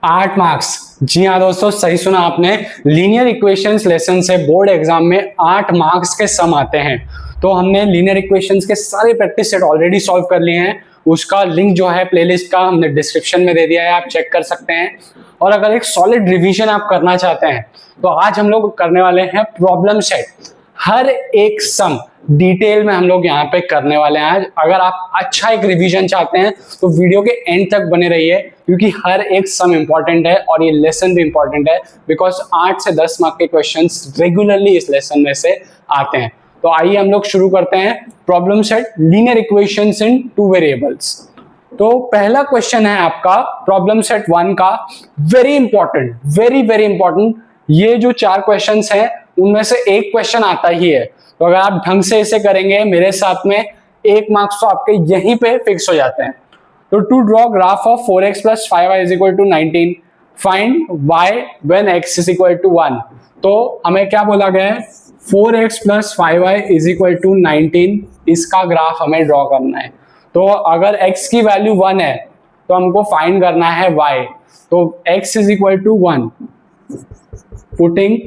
8 marks. जी हाँ दोस्तों, सही सुना आपने। लीनियर इक्वेशंस लेसन से बोर्ड एग्जाम में 8 मार्क्स के सम आते हैं। तो हमने लीनियर इक्वेशंस के सारे प्रैक्टिस सेट ऑलरेडी सॉल्व कर लिए हैं। उसका लिंक जो है प्लेलिस्ट का हमने डिस्क्रिप्शन में दे दिया है, आप चेक कर सकते हैं। और अगर एक सॉलिड रिवीजन आप करना चाहते हैं तो आज हम लोग करने वाले हैं प्रॉब्लम सेट। हर एक सम डिटेल में हम लोग यहाँ पे करने वाले हैं आज। अगर आप अच्छा एक रिवीजन चाहते हैं तो वीडियो के एंड तक बने रहिए, क्योंकि हर एक सम इंपॉर्टेंट है और ये लेसन भी इंपॉर्टेंट है, बिकॉज 8 से 10 मार्क के क्वेश्चंस रेगुलरली इस लेसन में से आते हैं। तो आइए हम लोग शुरू करते हैं प्रॉब्लम सेट लीनियर इक्वेशंस इन 2 वेरिएबल्स। तो पहला क्वेश्चन है आपका प्रॉब्लम सेट 1 का, very important, very very important. ये जो 4 क्वेश्चंस हैं उनमें से एक क्वेश्चन आता ही है, तो अगर आप ढंग से इसे करेंगे मेरे साथ में 1 मार्क्स तो आपके यहीं पे फिक्स हो जाते हैं। तो to draw graph of 4x + 5y = 19, find y when x = 1। तो हमें क्या बोला गया है, 4x + 5y = 19, इसका ग्राफ हमें ड्रॉ करना है। तो अगर x की वैल्यू 1 है तो हमको फाइंड करना है y। तो x = 1, पुटिंग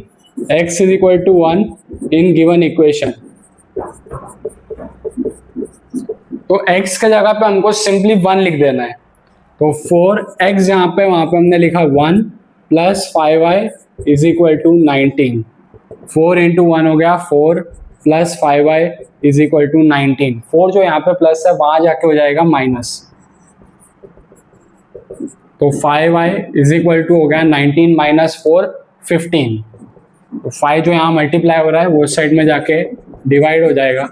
x = 1 इन गिवन इक्वेशन। तो x के जगह पे हमको सिंपली 1 लिख देना है। तो 4x जहां पे, वहां पे हमने लिखा 1 + 5y = 19। 4 × 1 हो गया 4 + 5y = 19। 4 जो यहाँ पे प्लस है वहां जाके हो जाएगा माइनस। तो 5y = हो गया 19 - 4 15। तो 5 जो यहाँ मल्टीप्लाई हो रहा है वो साइड में जाके डिवाइड हो जाएगा।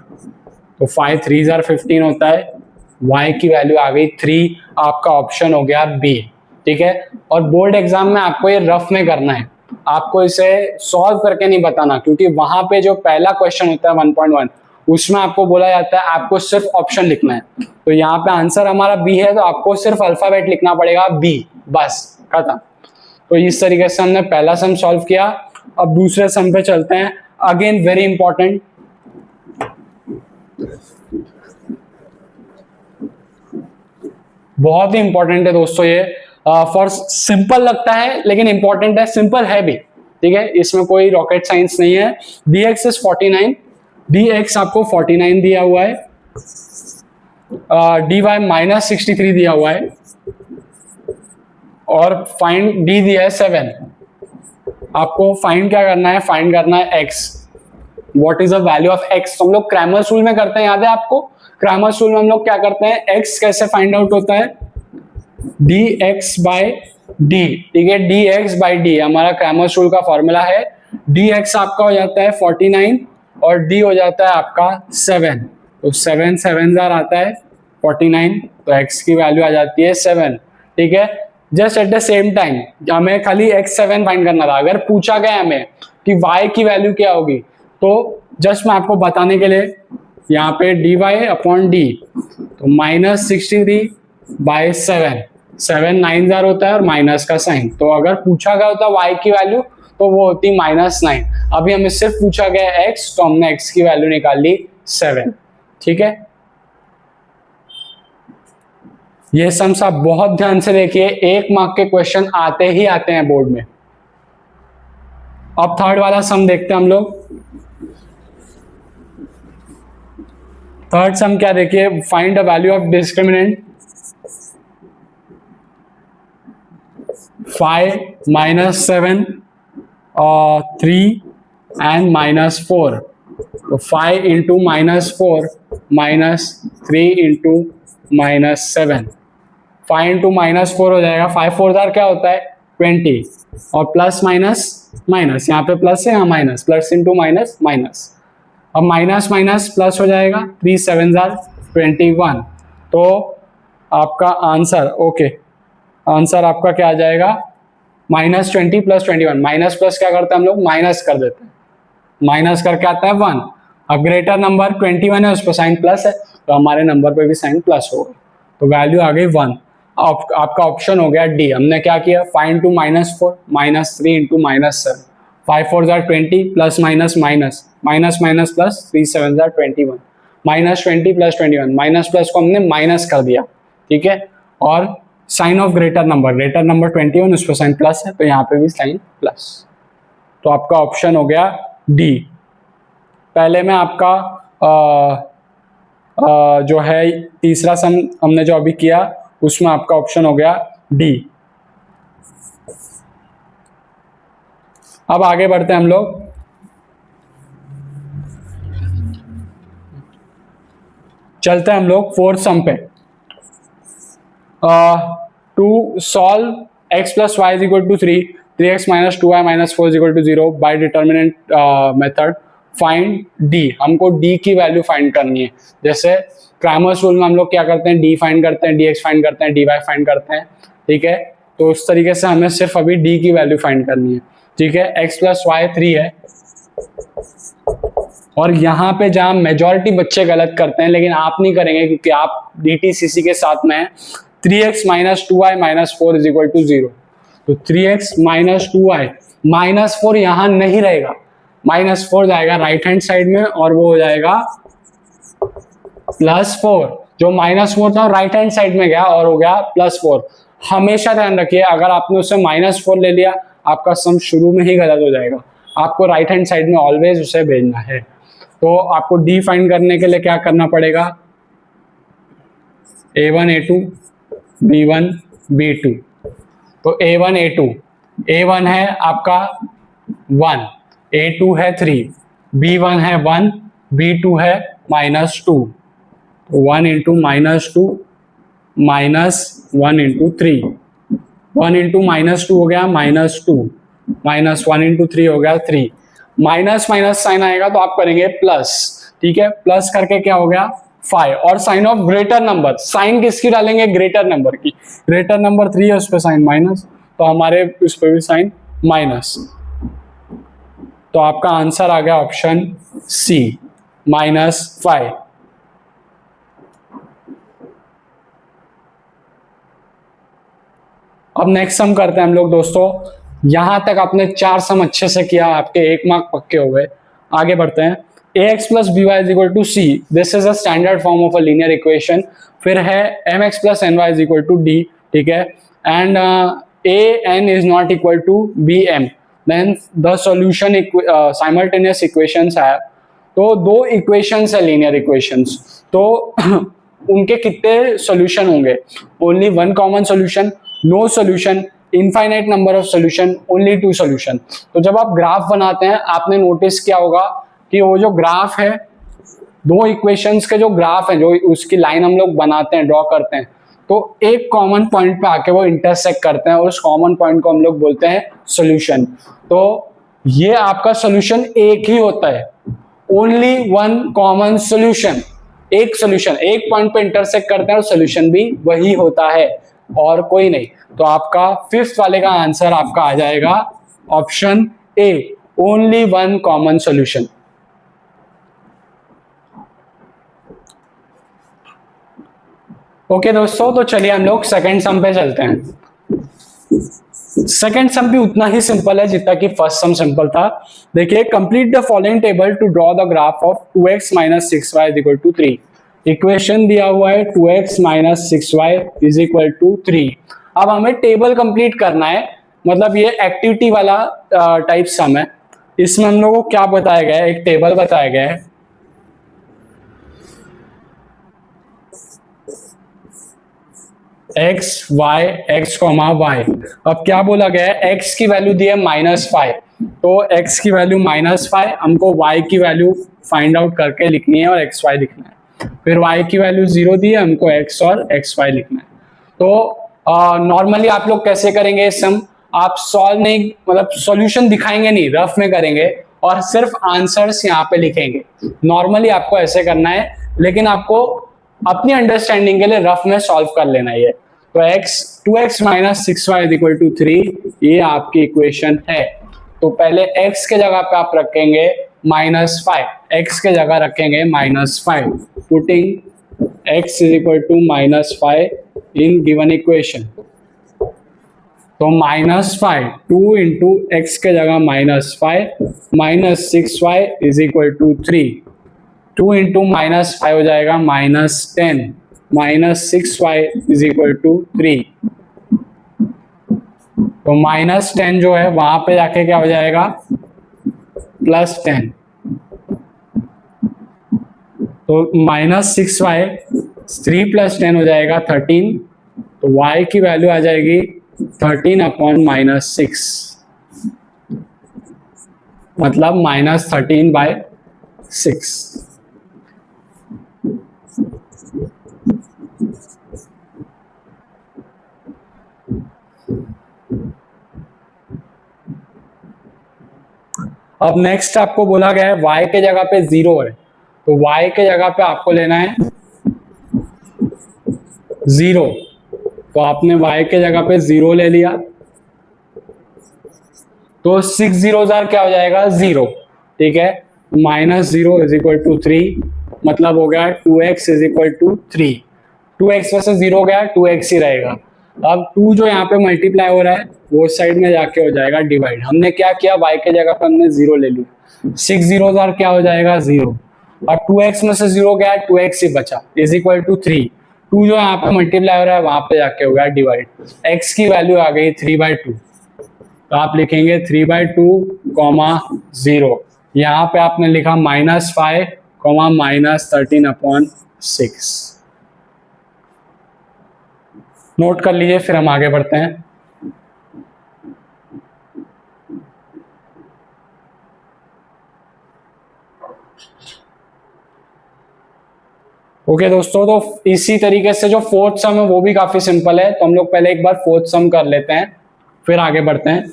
तो 5 × 3 = 15 होता है। y की वैल्यू आ गई 3, आपका ऑप्शन हो गया बी। ठीक है, और बोर्ड एग्जाम में आपको ये रफ में करना है, आपको इसे सॉल्व करके नहीं बताना, क्योंकि वहां पे जो पहला क्वेश्चन होता है 1.1 उसमें आपको बोला जाता है आपको सिर्फ ऑप्शन लिखना है। तो यहाँ पे आंसर हमारा बी है, तो आपको सिर्फ अल्फाबेट लिखना पड़ेगा बी, बस खत्म। तो इस तरीके से हमने पहला सम सॉल्व किया। अब दूसरे सम पे चलते हैं। अगेन वेरी इंपॉर्टेंट, बहुत ही इंपॉर्टेंट है दोस्तों ये। फॉर सिंपल लगता है लेकिन इंपॉर्टेंट है, सिंपल है भी। ठीक है, इसमें कोई रॉकेट साइंस नहीं है। dx is 49, dx आपको 49 दिया हुआ है, dy -63 दिया हुआ है, और फाइंड d दिया है 7। आपको फाइंड क्या करना है, फाइंड करना है x। What is the value of x? तो हम लोग क्रैमर रूल में करते हैं, याद है आपको? क्रैमर रूल में हम लोग क्या करते हैं, x कैसे फाइंड आउट होता है, dx/d। ठीक है, dx/d हमारा क्रैमर रूल का फॉर्मूला है। dx आपका हो जाता है 49 और d हो जाता है आपका 7। तो 7 7 आता है 49, तो x की वैल्यू आ जाती है 7। ठीक है, just at the same time हमें खाली x7 फाइंड करना था। अगर पूछा गया हमें कि y की वैल्यू क्या होगी, तो जस्ट मैं आपको बताने के लिए यहाँ पे dy/d, तो -63/7, 7 9 होता है और माइनस का साइन। तो अगर पूछा गया होता y की वैल्यू तो वो होती -9। अभी हमें सिर्फ पूछा गया x, तो हमने x की वैल्यू निकाल ली 7। ठीक है, ये सम्स आप बहुत ध्यान से देखिए, 1 मार्क के क्वेश्चन आते ही आते हैं बोर्ड में। अब थर्ड वाला सम देखते हैं हम लोग। थर्ड सम क्या देखिए, find the value of discriminant 5 - 7 3 and -4। तो 5 × -4 -3 × -7, 5 × -4 हो जाएगा। 5 4 क्या होता है 20, और प्लस माइनस माइनस, यहाँ पे प्लस है, यहाँ minus, plus into minus minus. अब माइनस माइनस प्लस हो जाएगा, 3 7 21। तो आपका आंसर, ओके, आंसर आपका क्या आ जाएगा, -20 + 21। माइनस प्लस क्या करते हैं हम लोग, माइनस कर देते हैं, माइनस करके आता है 1। अब ग्रेटर नंबर 21 है, उस पर साइन प्लस है, तो हमारे नंबर पे भी साइन प्लस होगा, तो वैल्यू आ गई 1। आपका ऑप्शन हो गया डी। हमने क्या किया, 5 × -4 -3 × -7, 5 4 20, plus minus minus, minus minus plus, 3 7 21, -20 + 21, minus plus को हमने माइनस कर दिया। ठीक है, और साइन ऑफ ग्रेटर नंबर 21, उस पर साइन प्लस है तो यहाँ पे भी साइन प्लस। तो आपका ऑप्शन हो गया डी। पहले में आपका जो है तीसरा सम हमने जो अभी किया उसमें आपका ऑप्शन हो गया डी। अब आगे बढ़ते हैं हम लोग। चलते हैं हम लोग फोर्थ सम पे। To solve x plus y is equal to 3x minus 2y minus 4 is equal to 0 by determinant method find d। हमको d की वैल्यू फाइंड करनी है। जैसे क्रैमर्स रूल में हम लोग क्या करते हैं, d फाइंड करते हैं, dx फाइंड करते हैं, dy फाइंड करते हैं, ठीक है। तो उस तरीके से हमें सिर्फ अभी d की वैल्यू फाइंड करनी है, ठीक है। x प्लस वाई 3 है, और यहाँ पे जहाँ मेजॉरिटी बच्चे गलत करते हैं लेकिन आप नहीं करेंगे क्योंकि आप DTCC के साथ में 3x minus 2y minus 4 is equal to 0। तो 3x माइनस 2y माइनस 4 यहाँ नहीं रहेगा, माइनस 4 जाएगा राइट हैंड साइड में और वो हो जाएगा प्लस 4। जो माइनस 4 था राइट हैंड साइड में गया और हो गया प्लस 4। हमेशा ध्यान रखिए अगर आपने उससे माइनस 4 ले लिया आपका सम शुरू में ही गलत हो जाएगा। आपको राइट हैंड साइड में ऑलवेज उसे भेजना है। तो आपको डी फाइंड करने के लिए क्या करना पड़ेगा, a1 a2 b1 b2। तो a1 a2, a1 है आपका 1, a2 है 3, b1 है 1, b2 है minus 2। 1 into minus 2 minus 1 into 3, 1 into minus 2 हो गया माइनस 2, माइनस 1 इंटू 3 हो गया 3। माइनस माइनस साइन आएगा तो आप करेंगे प्लस, ठीक है। प्लस करके क्या हो गया 5। और sign of greater number, sign किसकी डालेंगे, ग्रेटर नंबर की। ग्रेटर नंबर 3 है उस पर साइन माइनस, तो हमारे उस पर भी साइन माइनस। तो आपका आंसर आ गया ऑप्शन सी -5। अब नेक्स्ट सम करते हैं हम लोग दोस्तों। यहां तक आपने 4 सम अच्छे से किया, आपके 1 मार्क पक्के हो गए। आगे बढ़ते हैं। ax plus b y is equal to c, this is a standard form of a linear equation. फिर है mx plus n y is equal to d, ठीक है। And an is not equal to bm, then the solution simultaneous equations है। तो 2 equations है linear equations, तो उनके कितने सॉल्यूशन होंगे, only 1 common solution, no solution, infinite number of solution, only 2 solution. तो जब आप ग्राफ बनाते हैं आपने नोटिस किया होगा कि वो जो ग्राफ है, 2 इक्वेशंस के जो ग्राफ है, जो उसकी लाइन हम लोग बनाते हैं, ड्रॉ करते हैं, तो एक कॉमन पॉइंट पे आके वो इंटरसेक्ट करते हैं और उस कॉमन पॉइंट को हम लोग बोलते हैं सॉल्यूशन। तो ये आपका सॉल्यूशन एक ही होता है, ओनली 1 कॉमन सॉल्यूशन। एक सॉल्यूशन एक पॉइंट पे इंटरसेक्ट करते हैं और सॉल्यूशन भी वही होता है और कोई नहीं। तो आपका 5th वाले का आंसर आपका आ जाएगा option A, only 1 common solution. Okay दोस्तों, तो चलिए हम लोग सेकंड सम पे चलते हैं। सेकंड सम भी उतना ही सिंपल है जितना कि फर्स्ट सम सिंपल था। देखिए, complete the following table to draw the graph of 2x minus 6y is equal to 3। Equation दिया हुआ है 2x minus 6y is equal to 3। अब हमें टेबल कंप्लीट करना है, मतलब ये एक्टिविटी वाला टाइप सम है। इसमें हम लोगों को क्या बताया गया है, एक टेबल बताया गया है। X y x comma y. अब क्या बोला गया है, x की वैल्यू दी है -5, तो x की वैल्यू -5, हमको y की वैल्यू फाइंड आउट करके लिखनी है और xy लिखना है। फिर y की वैल्यू 0 दी है, हमको x और xy लिखना है। तो नॉर्मली आप लोग कैसे करेंगे सम, आप सॉल्व नहीं, मतलब सॉल्यूशन दिखाएंगे नहीं, रफ में करेंगे और सिर्फ आंसर्स यहाँ पे लिखेंगे। नॉर्मली आपको ऐसे करना है, लेकिन आपको अपनी अंडरस्टैंडिंग के लिए रफ में सॉल्व कर लेना है। तो x 2x minus 6y is equal to 3, ये आपकी इक्वेशन है। तो पहले x के जगह पे आप रखेंगे -5, x के जगह रखेंगे -5, putting x is equal to -5 in given equation. तो -5, 2 इंटू एक्स के जगह -5 minus 6y is equal to 3, 2 into -5 हो जाएगा -10, -6y इज इक्वल टू 3, तो -10 जो है वहां पे जाके क्या हो जाएगा, +10। तो -6y 3 + 10 हो जाएगा 13। तो y की वैल्यू आ जाएगी 13/-6, मतलब -13/6। अब नेक्स्ट आपको बोला गया है y के जगह पे 0 है, तो y के जगह पे आपको लेना है 0। तो आपने y के जगह पे 0 ले लिया, तो 6 zeros क्या हो जाएगा, 0। ठीक है, -0 = 3, मतलब हो गया 2x = 3। 2x में से 0 गया, 2x ही रहेगा। अब 2 जो यहाँ पे मल्टीप्लाई हो रहा है वो साइड में जाके हो जाएगा डिवाइड। हमने क्या किया, y के जगह पे हमने 0 ले लिया, 6 zeros क्या हो जाएगा, 0। और 2x में से 0 गया, 2x ही बचा, = 3। 2 जो यहाँ पे मल्टीप्लाई हो रहा है वहां पे जाके हो गया डिवाइड। x की वैल्यू आ गई 3/2। तो आप लिखेंगे 3/2, 0। यहाँ पे आपने लिखा -5, -13/6। नोट कर लीजिए, फिर हम आगे बढ़ते हैं। ओके दोस्तों, तो इसी तरीके से जो फोर्थ सम है वो भी काफी सिंपल है। तो हम लोग पहले एक बार फोर्थ सम कर लेते हैं, फिर आगे बढ़ते हैं।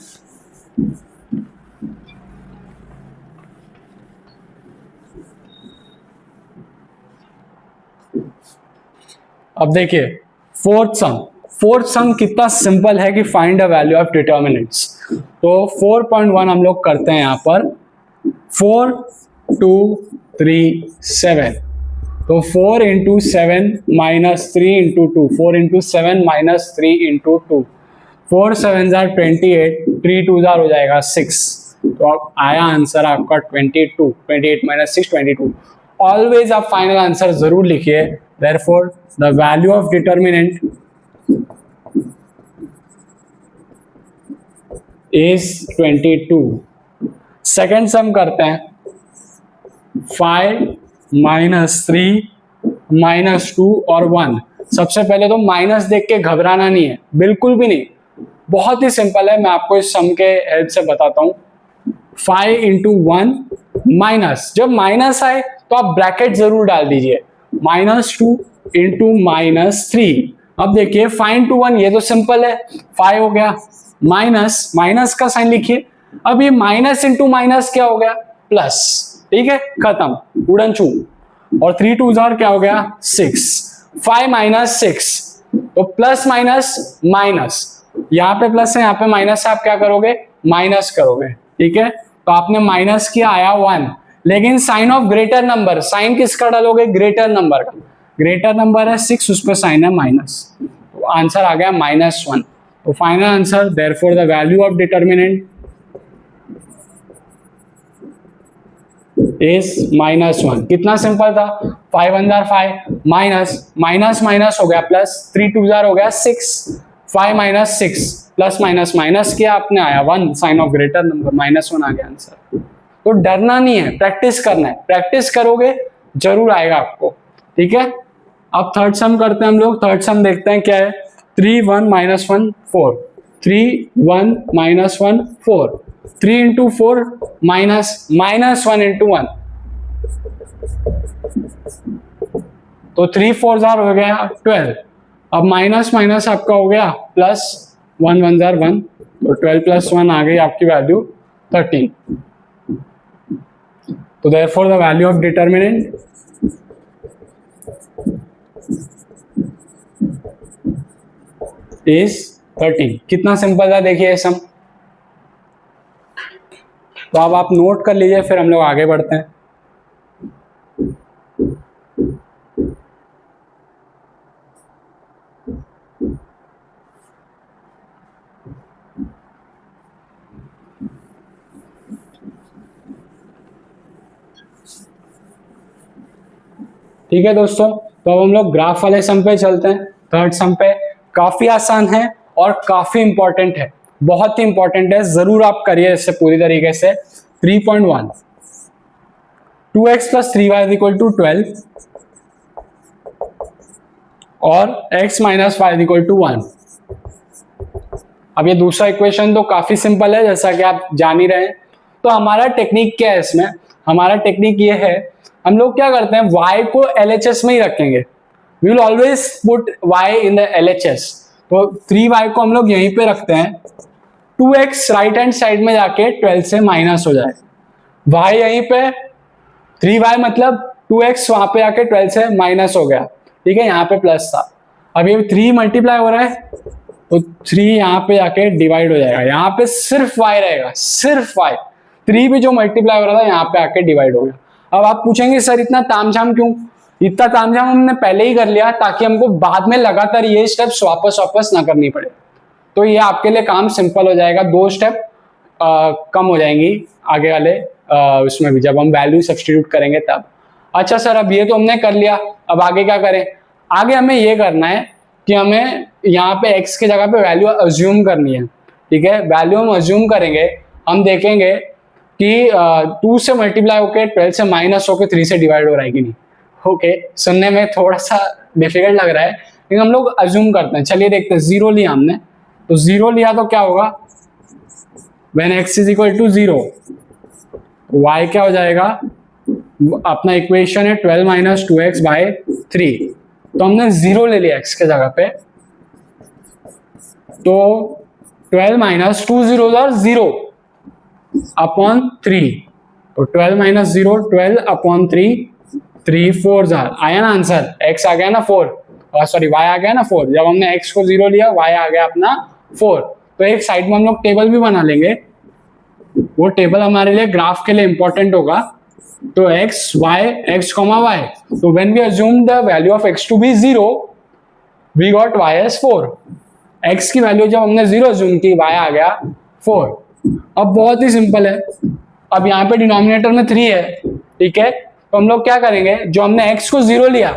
अब देखिए फोर्थ सम कितना सिंपल है कि find the value of determinants. तो 4.1 हम लोग करते हैं यहाँ पर, 4, 2, 3, 7। तो 4 × 7 - 3 × 2, 4 × 7 - 3 × 2, 4 7 28, 3 2 हो जाएगा 6। तो अब आया आंसर आपका 22, 28 - 6 22। ऑलवेज आप फाइनल आंसर जरूर लिखिए। Therefore, the value of determinant is 22। Second sum करते हैं, 5 - 3 - 2 और 1। सबसे पहले तो माइनस देख के घबराना नहीं है, बिल्कुल भी नहीं, बहुत ही सिंपल है। मैं आपको इस सम के हेल्प से बताता हूं। 5 × 1 माइनस, जब माइनस आए तो आप ब्रैकेट जरूर डाल दीजिए, -2 × -3। अब देखिए 5 × 1, ये तो सिंपल है, 5 हो गया, माइनस का साइन लिखिए। अब ये माइनस इंटू माइनस क्या हो गया, प्लस। ठीक है, खत्म, उड़न छू। और 3 2 क्या हो गया, 6। 5 - 6, तो प्लस माइनस माइनस, यहाँ पे प्लस है यहाँ पे माइनस है, आप क्या करोगे, माइनस करोगे। ठीक है, तो आपने माइनस किया, आया 1। लेकिन sign of greater number, sign किसका डालोगे, ग्रेटर नंबर का। ग्रेटर नंबर है 6, उस पर साइन है माइनस, तो आंसर आ गया -1। तो final answer, therefore the value of determinant is -1। कितना सिंपल था, 5 1 5, माइनस माइनस हो गया प्लस, 3 2 हो गया 6, 5 - 6, प्लस माइनस माइनस किया आपने, आया 1, साइन ऑफ ग्रेटर नंबर, -1 आ गया आंसर। तो डरना नहीं है, प्रैक्टिस करना है, प्रैक्टिस करोगे जरूर आएगा आपको। ठीक है, अब थर्ड सम करते हैं हम लोग। थर्ड सम देखते हैं क्या है, 3 1 - 1 4, 3 1 - 1 4, 3 × 4 -1 × 1, तो 3 4 हो गया 12। अब माइनस माइनस आपका हो गया प्लस, 1 1 1, तो 12 + 1 आ गई आपकी वैल्यू 13। तो therefore the value of determinant is 13। कितना सिंपल था देखिए सम। तो अब आप नोट कर लीजिए, फिर हम लोग आगे बढ़ते हैं। ठीक है दोस्तों, तो अब हम लोग ग्राफ वाले सम पे चलते हैं। थर्ड सम पे काफी आसान है और काफी इंपॉर्टेंट है। बहुत ही इंपॉर्टेंट है, जरूर आप करिए इससे पूरी तरीके से। 3.1 2x plus 3y is equal to 12 और x minus y is equal to 1। अब ये दूसरा इक्वेशन तो काफी सिंपल है, जैसा कि आप जान ही रहे हैं। तो हमारा टेक्निक क्या है इसमें, हमारा टेक्निक ये है, हम लोग क्या करते हैं y को LHS में ही रखेंगे। We will always put y in the LHS। तो 3y को हम लोग यहीं पे रखते हैं, 2x राइट हैंड साइड में जाके 12 से माइनस हो जाए, y यहीं पे, 3y मतलब 2x वहां पे आके 12 से माइनस हो गया, ठीक है, यहाँ पे प्लस था। अब ये 3 मल्टीप्लाई हो रहा है तो 3 यहाँ पे आके डिवाइड हो जाएगा, यहाँ पे सिर्फ y रहेगा, सिर्फ y। 3 भी जो मल्टीप्लाई हो रहा था यहाँ पे आके डिवाइड हो गया। अब आप पूछेंगे सर इतना तामझाम क्यों? इतना तामझाम हमने पहले ही कर लिया ताकि हमको बाद में लगातार ये स्टेप्स वापस ना करनी पड़े। तो ये आपके लिए काम सिंपल हो जाएगा, 2 स्टेप कम हो जाएंगी आगे वाले उसमें भी, जब हम वैल्यू सब्स्टिट्यूट करेंगे तब। अच्छा सर अब ये तो हमने कर लिया, अब आगे क्या करें? आगे हमें ये करना है कि हमें यहाँ पे x की जगह पे वैल्यू अज्यूम करनी है, ठीक है। वैल्यू हम अज्यूम करेंगे, हम देखेंगे कि 2 से मल्टीप्लाई होके 12 से माइनस होके 3 से डिवाइड हो रहा है कि नहीं। ओके, सुनने में थोड़ा सा डिफिकल्ट लग रहा है लेकिन हम लोग अज्यूम करते हैं। चलिए देखते हैं, 0 लिया हमने, तो 0 लिया तो क्या होगा, when x is equal to 0, y क्या हो जाएगा, अपना इक्वेशन है 12 माइनस 2x बाय 3, तो हमने 0 ले लिया x के जगह पे, तो 12 माइनस 2 0 0 अपॉन 3, तो 12 माइनस 0 12 अपॉन 3, 3 4 आया ना आंसर, x आ गया ना 4, सॉरी y आ गया ना 4। जब हमने x को 0 लिया y आ गया अपना 4। तो एक साइड में हम लोग टेबल भी बना लेंगे, वो टेबल हमारे लिए ग्राफ के लिए इंपॉर्टेंट होगा। तो x y x comma y, तो when we assume the value of x to be 0 we got y as 4। x की वैल्यू जब हमने 0 अज्यूम की, y आ गया 4। अब बहुत ही सिंपल है, अब यहाँ पे डिनोमिनेटर में 3 है, ठीक है। तो हम लोग क्या करेंगे, जो हमने x को 0 लिया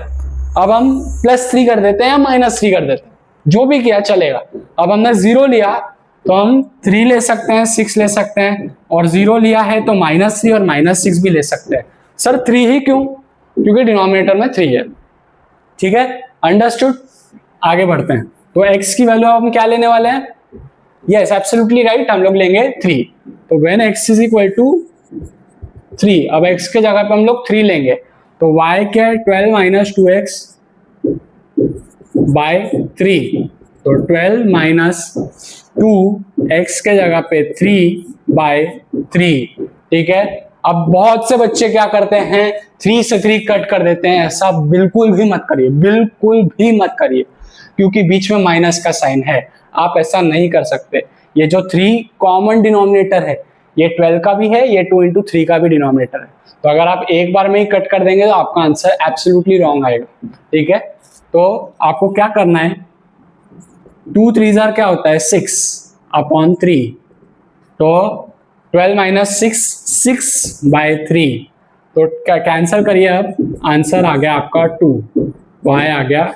अब हम +3 कर देते हैं या -3 कर देते हैं, जो भी किया चलेगा। अब हमने 0 लिया तो हम 3 ले सकते हैं, 6 ले सकते हैं, और 0 लिया है तो -3 और -6 भी ले सकते हैं। सर 3 ही क्यों? क्योंकि डिनोमिनेटर में 3 है, ठीक है, अंडरस्टूड। आगे बढ़ते हैं, तो x की वैल्यू हम क्या लेने वाले हैं, यस एब्सोल्युटली राइट, हम लोग लेंगे 3। तो when x is equal to 3, अब x के जगह पे हम लोग 3 लेंगे, तो y क्या है, 12 माइनस 2x बाय 3, तो 12 माइनस 2x के जगह पे 3 बाय 3, ठीक है। अब बहुत से बच्चे क्या करते हैं, 3 से 3 कट कर देते हैं, ऐसा बिल्कुल भी मत करिए, बिल्कुल भी मत करिए, क्योंकि बीच में माइनस का साइन है, आप ऐसा नहीं कर सकते। ये जो 3 कॉमन डिनोमिनेटर है, ये 12 का भी है, ये 2 into 3 का भी डिनोमिनेटर है। तो अगर आप एक बार में ही कट कर देंगे तो आपका आंसर एब्सोल्युटली रॉन्ग आएगा, ठीक है। तो आपको क्या करना है, 2 3 क्या होता है 6 अपॉन 3, तो 12 माइनस 6 6 बाय 3, तो कैंसिल करिए, अब आंसर आ गया आपका 2, y आ गया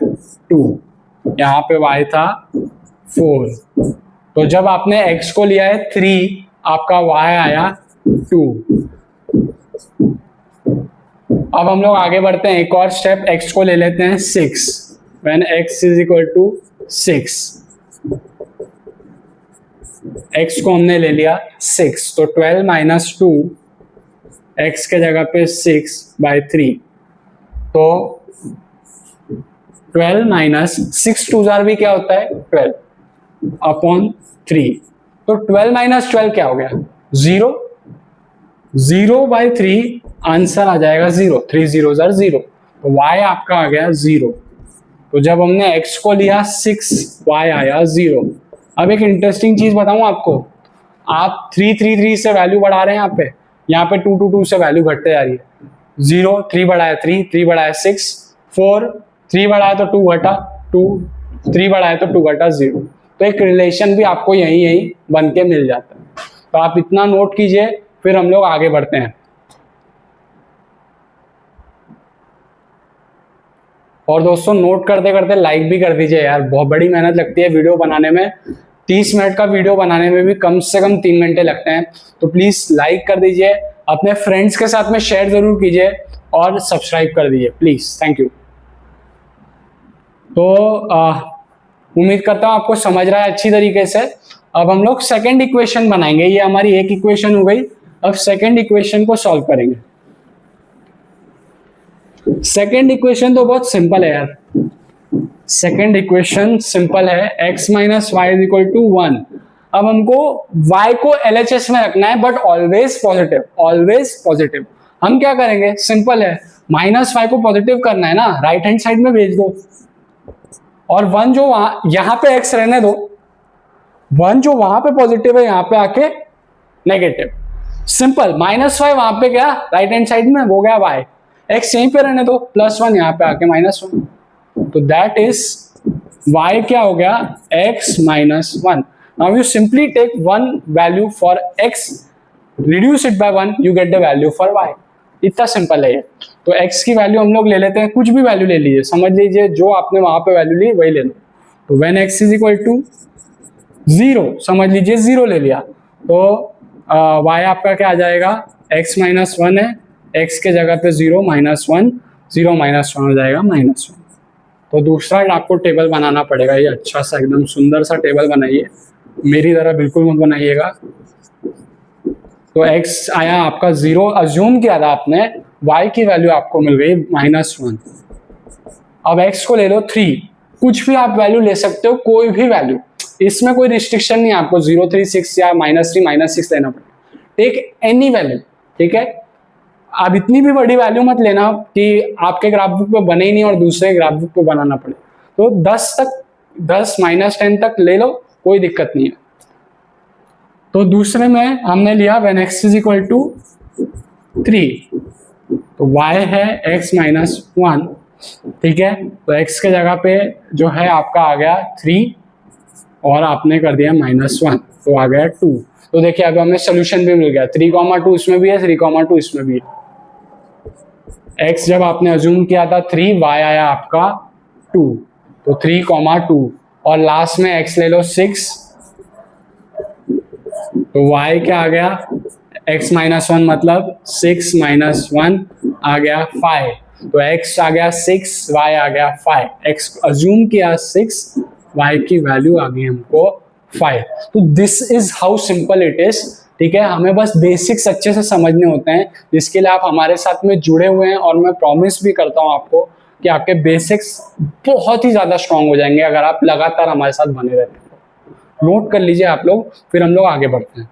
2, यहाँ पे y था 4। तो जब आपने x को लिया है 3, आपका y आया 2। अब हम लोग आगे बढ़ते हैं, एक और स्टेप, x को ले लेते हैं 6, when x is equal to 6, x को हमने ले लिया 6, तो 12 माइनस 2 x के जगह पे 6 बाय 3, तो 12 माइनस 6 2 भी क्या होता है 12 अपॉन 3, तो 12 माइनस 12 क्या हो गया 0, 0 बाय 3, आंसर आ जाएगा 0, 3 0 0, तो y आपका आ गया 0। तो जब हमने x को लिया 6, y आया 0। अब एक इंटरेस्टिंग चीज बताऊं आपको, आप 3 3 3 से वैल्यू बढ़ा रहे हैं, यहाँ पे 2 2 2 से वैल्यू घटते जा रही है, 0 3 बढ़ाया 3 3 बढ़ाया 6 4 3 बढ़ाया तो 2 घटा 2 3 बढ़ाया तो 2 घटा 0। तो एक रिलेशन भी आपको यही बन के मिल जाता है। तो आप इतना नोट कीजिए, फिर हम लोग आगे बढ़ते हैं। और दोस्तों नोट करते करते लाइक भी कर दीजिए यार, बहुत बड़ी मेहनत लगती है वीडियो बनाने में, 30 मिनट का वीडियो बनाने में भी कम से कम 3 घंटे लगते हैं। तो प्लीज लाइक कर दीजिए, अपने फ्रेंड्स के साथ में शेयर जरूर कीजिए और सब्सक्राइब कर दीजिए प्लीज। Thank you. तो उम्मीद करता हूं आपको समझ रहा है अच्छी तरीके से। अब हम लोग सेकेंड इक्वेशन बनाएंगे। ये हमारी एक इक्वेशन हो गई, अब सेकेंड इक्वेशन को सॉल्व करेंगे। सेकेंड इक्वेशन तो बहुत सिंपल है यार। सेकेंड इक्वेशन सिंपल है, x minus y is equal to 1। अब हमको y को LHS में रखना है, but always positive, always positive. हम क्या करेंगे, सिंपल है, माइनस वाई को पॉजिटिव करना है ना, राइट हैंड साइड में भेज दो, और 1 जो यहां पे x रहने दो, 1 जो वहां पे पॉजिटिव है यहां पे आके नेगेटिव। सिंपल, माइनस वाई वहां पे क्या राइट हैंड साइड में, हो गया y, x यहीं पे रहने दो, +1 यहां पे आके -1। तो दैट इज y क्या हो गया, x minus 1। Now you simply take one value for x, reduce it by 1, you get the value for y। इतना सिंपल है ये। तो x की वैल्यू हम लोग ले लेते हैं, कुछ भी वैल्यू ले लीजिए, समझ लीजिए जो आपने वहां पे वैल्यू ली वही ले लो। तो when x is equal to 0, समझ लीजिए 0 ले लिया, तो y आपका क्या आ जाएगा, x माइनस 1 है, x के जगह पे 0 -1, 0 -1 हो जाएगा -1। तो दूसरा आपको टेबल बनाना पड़ेगा, ये अच्छा सा एकदम सुंदर सा टेबल बनाइए, मेरी तरह बिल्कुल मत बनाइएगा। तो x आया आपका 0, अज्यूम किया था आपने, y की वैल्यू आपको मिल गई -1। अब x को ले लो 3, कुछ भी आप वैल्यू ले सकते हो, कोई भी वैल्यू, इसमें कोई रिस्ट्रिक्शन नहीं, आपको 0, 3, 6 या -3, -6 लेना पड़ेगा। टेक एनी वैल्यू, ठीक है। अब इतनी भी बड़ी वैल्यू मत लेना कि आपके ग्राफ बुक पे बने ही नहीं और दूसरे ग्राफ बुक पे बनाना पड़े। तो 10 तक, 10 -10 तक ले लो, कोई दिक्कत नहीं है। तो दूसरे में हमने लिया when x is equal to 3, तो y है x माइनस 1, ठीक है। तो x के जगह पे जो है आपका आ गया 3 और आपने कर दिया -1, तो आ गया 2। तो देखिए अब हमें सोल्यूशन भी मिल गया, 3,2 इसमें भी है, 3,2 इसमें भी है। x जब आपने अज्यूम किया था 3, y आया आपका 2, तो 3,2 और लास्ट में x ले लो 6, तो y क्या आ गया, x माइनस 1 मतलब 6 -1 आ गया 5, तो x आ गया 6, y आ गया 5, x अज्यूम किया 6, y की वैल्यू आ गई हमको 5। तो this is how simple it is, ठीक है। हमें बस बेसिक्स अच्छे से समझने होते हैं, जिसके लिए आप हमारे साथ में जुड़े हुए हैं, और मैं प्रॉमिस भी करता हूं आपको कि आपके बेसिक्स बहुत ही ज्यादा स्ट्रांग हो जाएंगे अगर आप लगातार हमारे साथ बने रहते हैं। नोट कर लीजिए आप लोग, फिर हम लोग आगे बढ़ते हैं।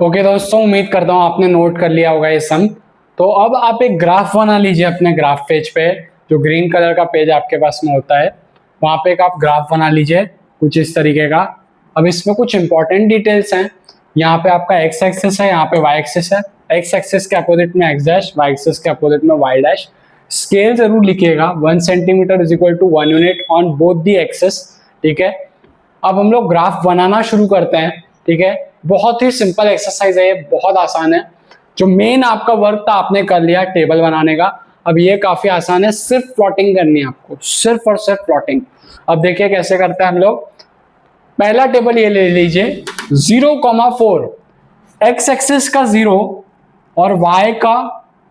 ओके दोस्तों, उम्मीद करता हूं आपने नोट कर लिया होगा ये सम। तो अब आप एक ग्राफ बना लीजिए अपने ग्राफ पेज पे, जो ग्रीन कलर का पेज आपके पास में होता है, वहां पे एक आप ग्राफ बना लीजिए कुछ इस तरीके का। अब इसमें कुछ इंपॉर्टेंट डिटेल्स हैं, यहाँ पे आपका x एक्सिस है, यहाँ पे y एक्सिस है, x एक्सिस के अपोजिट में x डैश, y एक्सिस के अपोजिट में y डैश। स्केल जरूर लिखिएगा, 1 centimetre is equal to 1 unit on both the axis, ठीक है। अब हम लोग ग्राफ बनाना शुरू करते हैं, ठीक है। बहुत ही सिंपल एक्सरसाइज है, ये बहुत आसान है। जो मेन आपका वर्क था आपने कर लिया टेबल बनाने का, अब ये काफी आसान है, सिर्फ प्लॉटिंग करनी है आपको, सिर्फ और सिर्फ प्लॉटिंग। अब देखिए कैसे करते हैं हम लोग। पहला टेबल ये ले लीजिए, 0,4, x एक्सिस का 0 और y का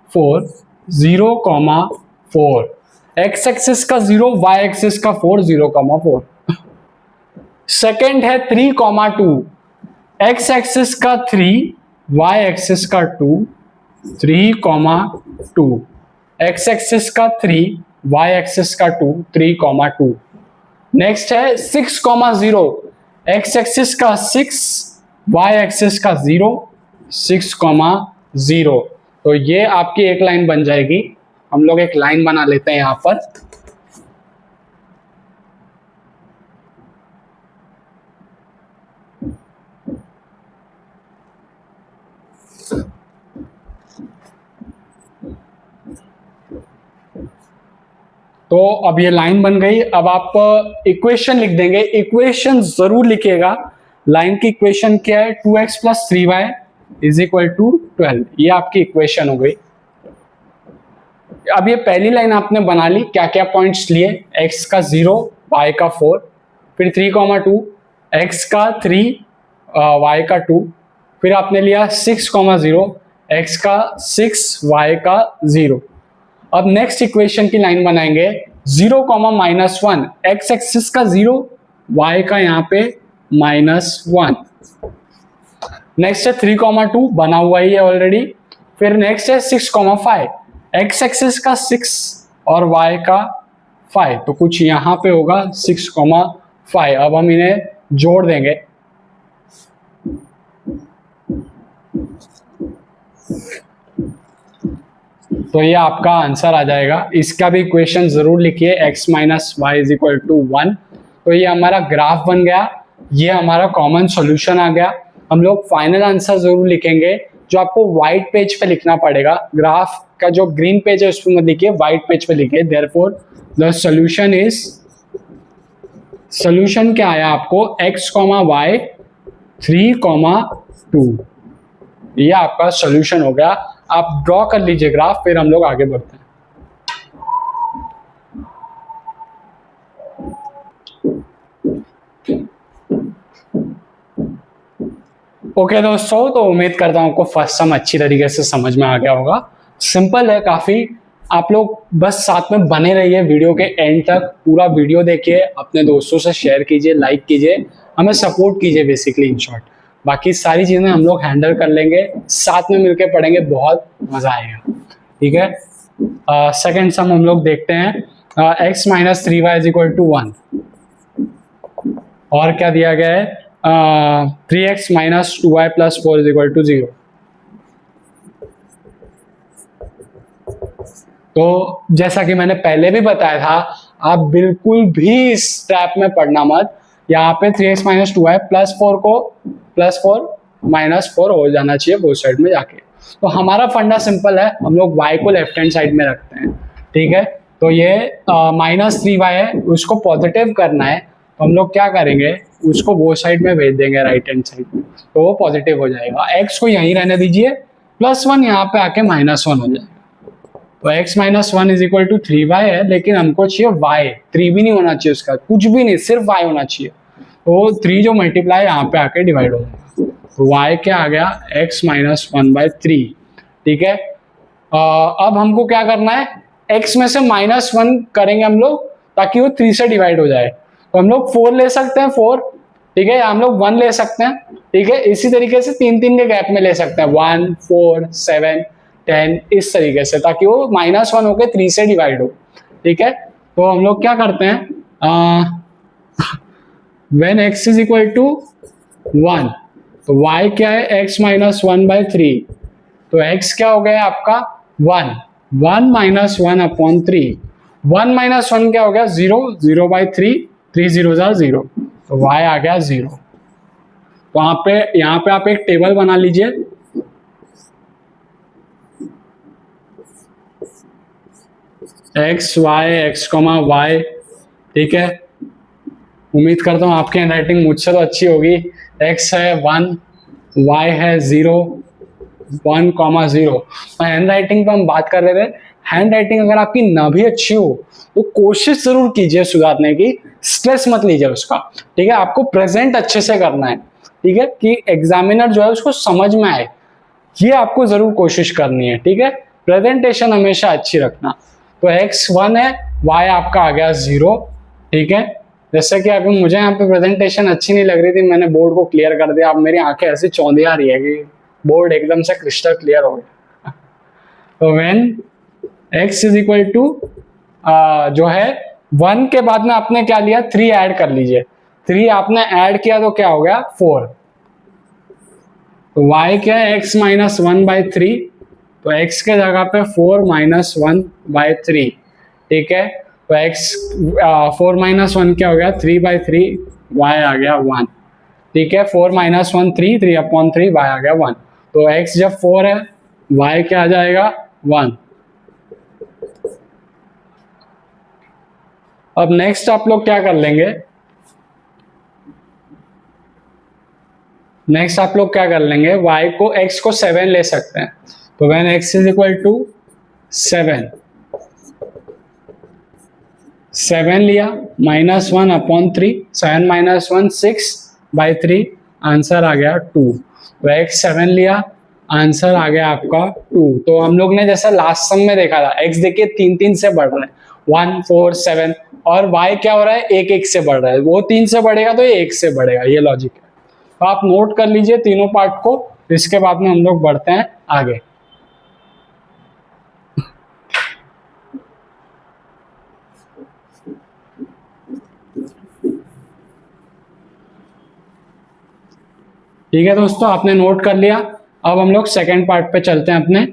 4, 0,4, x एक्सिस का 0, y एक्सिस का 4, 0,4। सेकेंड है 3,2, x एक्सिस का 3, y एक्सिस का 2, 3,2, x एक्सिस का 3, y एक्सिस का 2, 3,2। नेक्स्ट है 6,0, x एक्सिस का 6, y एक्सिस का 0, 6,0। तो ये आपकी एक लाइन बन जाएगी। हम लोग एक लाइन बना लेते हैं यहां पर। तो अब ये लाइन बन गई। अब आप इक्वेशन लिख देंगे, इक्वेशन जरूर लिखिएगा। लाइन की इक्वेशन क्या है, 2x + 3y is equal to 12, ये आपकी इक्वेशन हो गई। अब ये पहली लाइन आपने बना ली, क्या क्या पॉइंट्स लिए, x का 0, y का 4, फिर 3,2, x का 3, y का 2, फिर आपने लिया 6,0, x का 6, y का 0। अब नेक्स्ट इक्वेशन की लाइन बनाएंगे 0, -1, x एक्सिस का 0, y का यहाँ पे -1। नेक्स्ट है 3,2, बना हुआ ही है ऑलरेडी। फिर नेक्स्ट है 6,5, x एक्सिस का 6 और y का 5, तो कुछ यहाँ पे होगा 6,5। अब हम इन्हें जोड़ देंगे। तो ये आपका आंसर आ जाएगा। इसका भी इक्वेशन जरूर लिखिए, x - y = 1। तो ये हमारा ग्राफ बन गया, ये हमारा कॉमन सॉल्यूशन आ गया। हम लोग फाइनल आंसर जरूर लिखेंगे, जो आपको व्हाइट पेज पे लिखना पड़ेगा। ग्राफ का जो ग्रीन पेज है उस पर मत लिखिए, व्हाइट पेज पे लिखिए। Therefore the solution is, solution क्या आया आपको, x, y 3,2। ये आपका सॉल्यूशन हो गया। आप ड्रॉ कर लीजिए ग्राफ, फिर हम लोग आगे बढ़ते हैं। ओके दोस्तों, तो उम्मीद करता हूं आपको फर्स्ट सम अच्छी तरीके से समझ में आ गया होगा। सिंपल है काफी। आप लोग बस साथ में बने रहिए, वीडियो के एंड तक पूरा वीडियो देखिए, अपने दोस्तों से शेयर कीजिए, लाइक कीजिए, हमें सपोर्ट कीजिए बेसिकली, इन शॉर्ट। बाकी सारी चीजें हम लोग हैंडल कर लेंगे, साथ में मिलकर पढ़ेंगे, बहुत मजा आएगा। ठीक है, सेकंड सम हम लोग देखते हैं। x - 3y = 1। और क्या दिया गया है, 3x - 2y + 4 = 0। तो जैसा कि मैंने पहले भी बताया था, आप बिल्कुल भी इस ट्रैप में पढ़ना मत। यहाँ पे 3x - 2y + 4 को +4 -4 हो जाना चाहिए वो साइड में जाके। तो हमारा फंडा सिंपल है, हम लोग y को लेफ्ट हैंड साइड में रखते हैं। ठीक है, तो ये -3y है, उसको पॉजिटिव करना है, तो हम लोग क्या करेंगे, उसको वो साइड में भेज देंगे, राइट हैंड साइड में, तो वो पॉजिटिव हो जाएगा। x को यहीं रहने दीजिए, +1 यहाँ पे आके -1 हो जाएगा। तो x - 1 = 3y है, लेकिन हमको चाहिए y, 3 भी नहीं होना चाहिए उसका, कुछ भी नहीं, सिर्फ y होना चाहिए। तो 3 जो मल्टीप्लाई यहाँ पे आके डिवाइड हो जाएगा, तो y क्या आ गया, x - 1/3। ठीक है, अब हमको क्या करना है, x में से -1 करेंगे हम लोग, ताकि वो 3 से डिवाइड हो जाए। तो हम लोग 4 ले सकते हैं, 4। ठीक है, हम लोग 1 ले सकते हैं। ठीक है, इसी तरीके से 3-3 के गैप में ले सकते हैं, 1, 4, 7, 10, इस तरीके से, ताकि वो -1 होकर 3 से डिवाइड हो। ठीक है, तो हम लोग क्या करते हैं, when x = 1, तो y क्या है, x - 1/3। तो x क्या हो गया आपका, 1 -1/3। 1 - 1 क्या हो गया, 0, 0/3, 3 0 0, तो y आ गया 0। तो यहाँ पे आप एक टेबल बना लीजिए। x, y। ठीक है, उम्मीद करता हूँ आपकी हैंडराइटिंग मुझसे तो अच्छी होगी। x है 1, y है 0, 1, 0। हैंड राइटिंग पर हम बात कर रहे थे। हैंड राइटिंग अगर आपकी ना भी अच्छी हो तो कोशिश जरूर कीजिए सुधारने की, स्ट्रेस मत लीजिए उसका। ठीक है, आपको प्रेजेंट अच्छे से करना है। ठीक है, कि एग्जामिनर जो है उसको समझ में आए, ये आपको जरूर कोशिश करनी है। ठीक है, प्रेजेंटेशन हमेशा अच्छी रखना। तो x 1 है, y आपका आ गया 0। ठीक है, जैसे कि अभी मुझे यहाँ पे प्रेजेंटेशन अच्छी नहीं लग रही थी, मैंने बोर्ड को क्लियर कर दिया। अब मेरी आंखें ऐसी चौंधी आ रही है कि बोर्ड एकदम से क्रिस्टल क्लियर हो गया। तो व्हेन x = जो है 1 के बाद में आपने क्या लिया, 3 ऐड कर लीजिए। 3 आपने ऐड किया तो क्या हो गया, 4। तो y क्या है, x - 1/3, तो x के जगह पे 4 - 1/3। ठीक है, तो x 4 - 1 क्या हो गया, 3/3, y आ गया 1। ठीक है, 4 - 1 3, 3/3, y आ गया 1। तो x जब 4 है, y क्या आ जाएगा, 1। अब नेक्स्ट आप लोग क्या कर लेंगे, y को x को 7 ले सकते हैं। तो व्हेन x = 7, 7 लिया, -1/3, 7 - 1 6/3, आंसर आ गया 2। तो x 7 लिया, आंसर आ गया आपका 2। तो हम लोग ने जैसा लास्ट सम में देखा था, x देखिए 3 से बढ़ रहा है, 1 4 7, और y क्या हो रहा है, 1 से बढ़ रहा है। वो 3 से बढ़ेगा तो ये 1 से बढ़ेगा, ये लॉजिक है। तो आप नोट कर लीजिए तीनों पार्ट को, इसके बाद में हम लोग बढ़ते हैं आगे। ठीक है दोस्तों, आपने नोट कर लिया। अब हम लोग सेकेंड पार्ट पे चलते हैं अपने।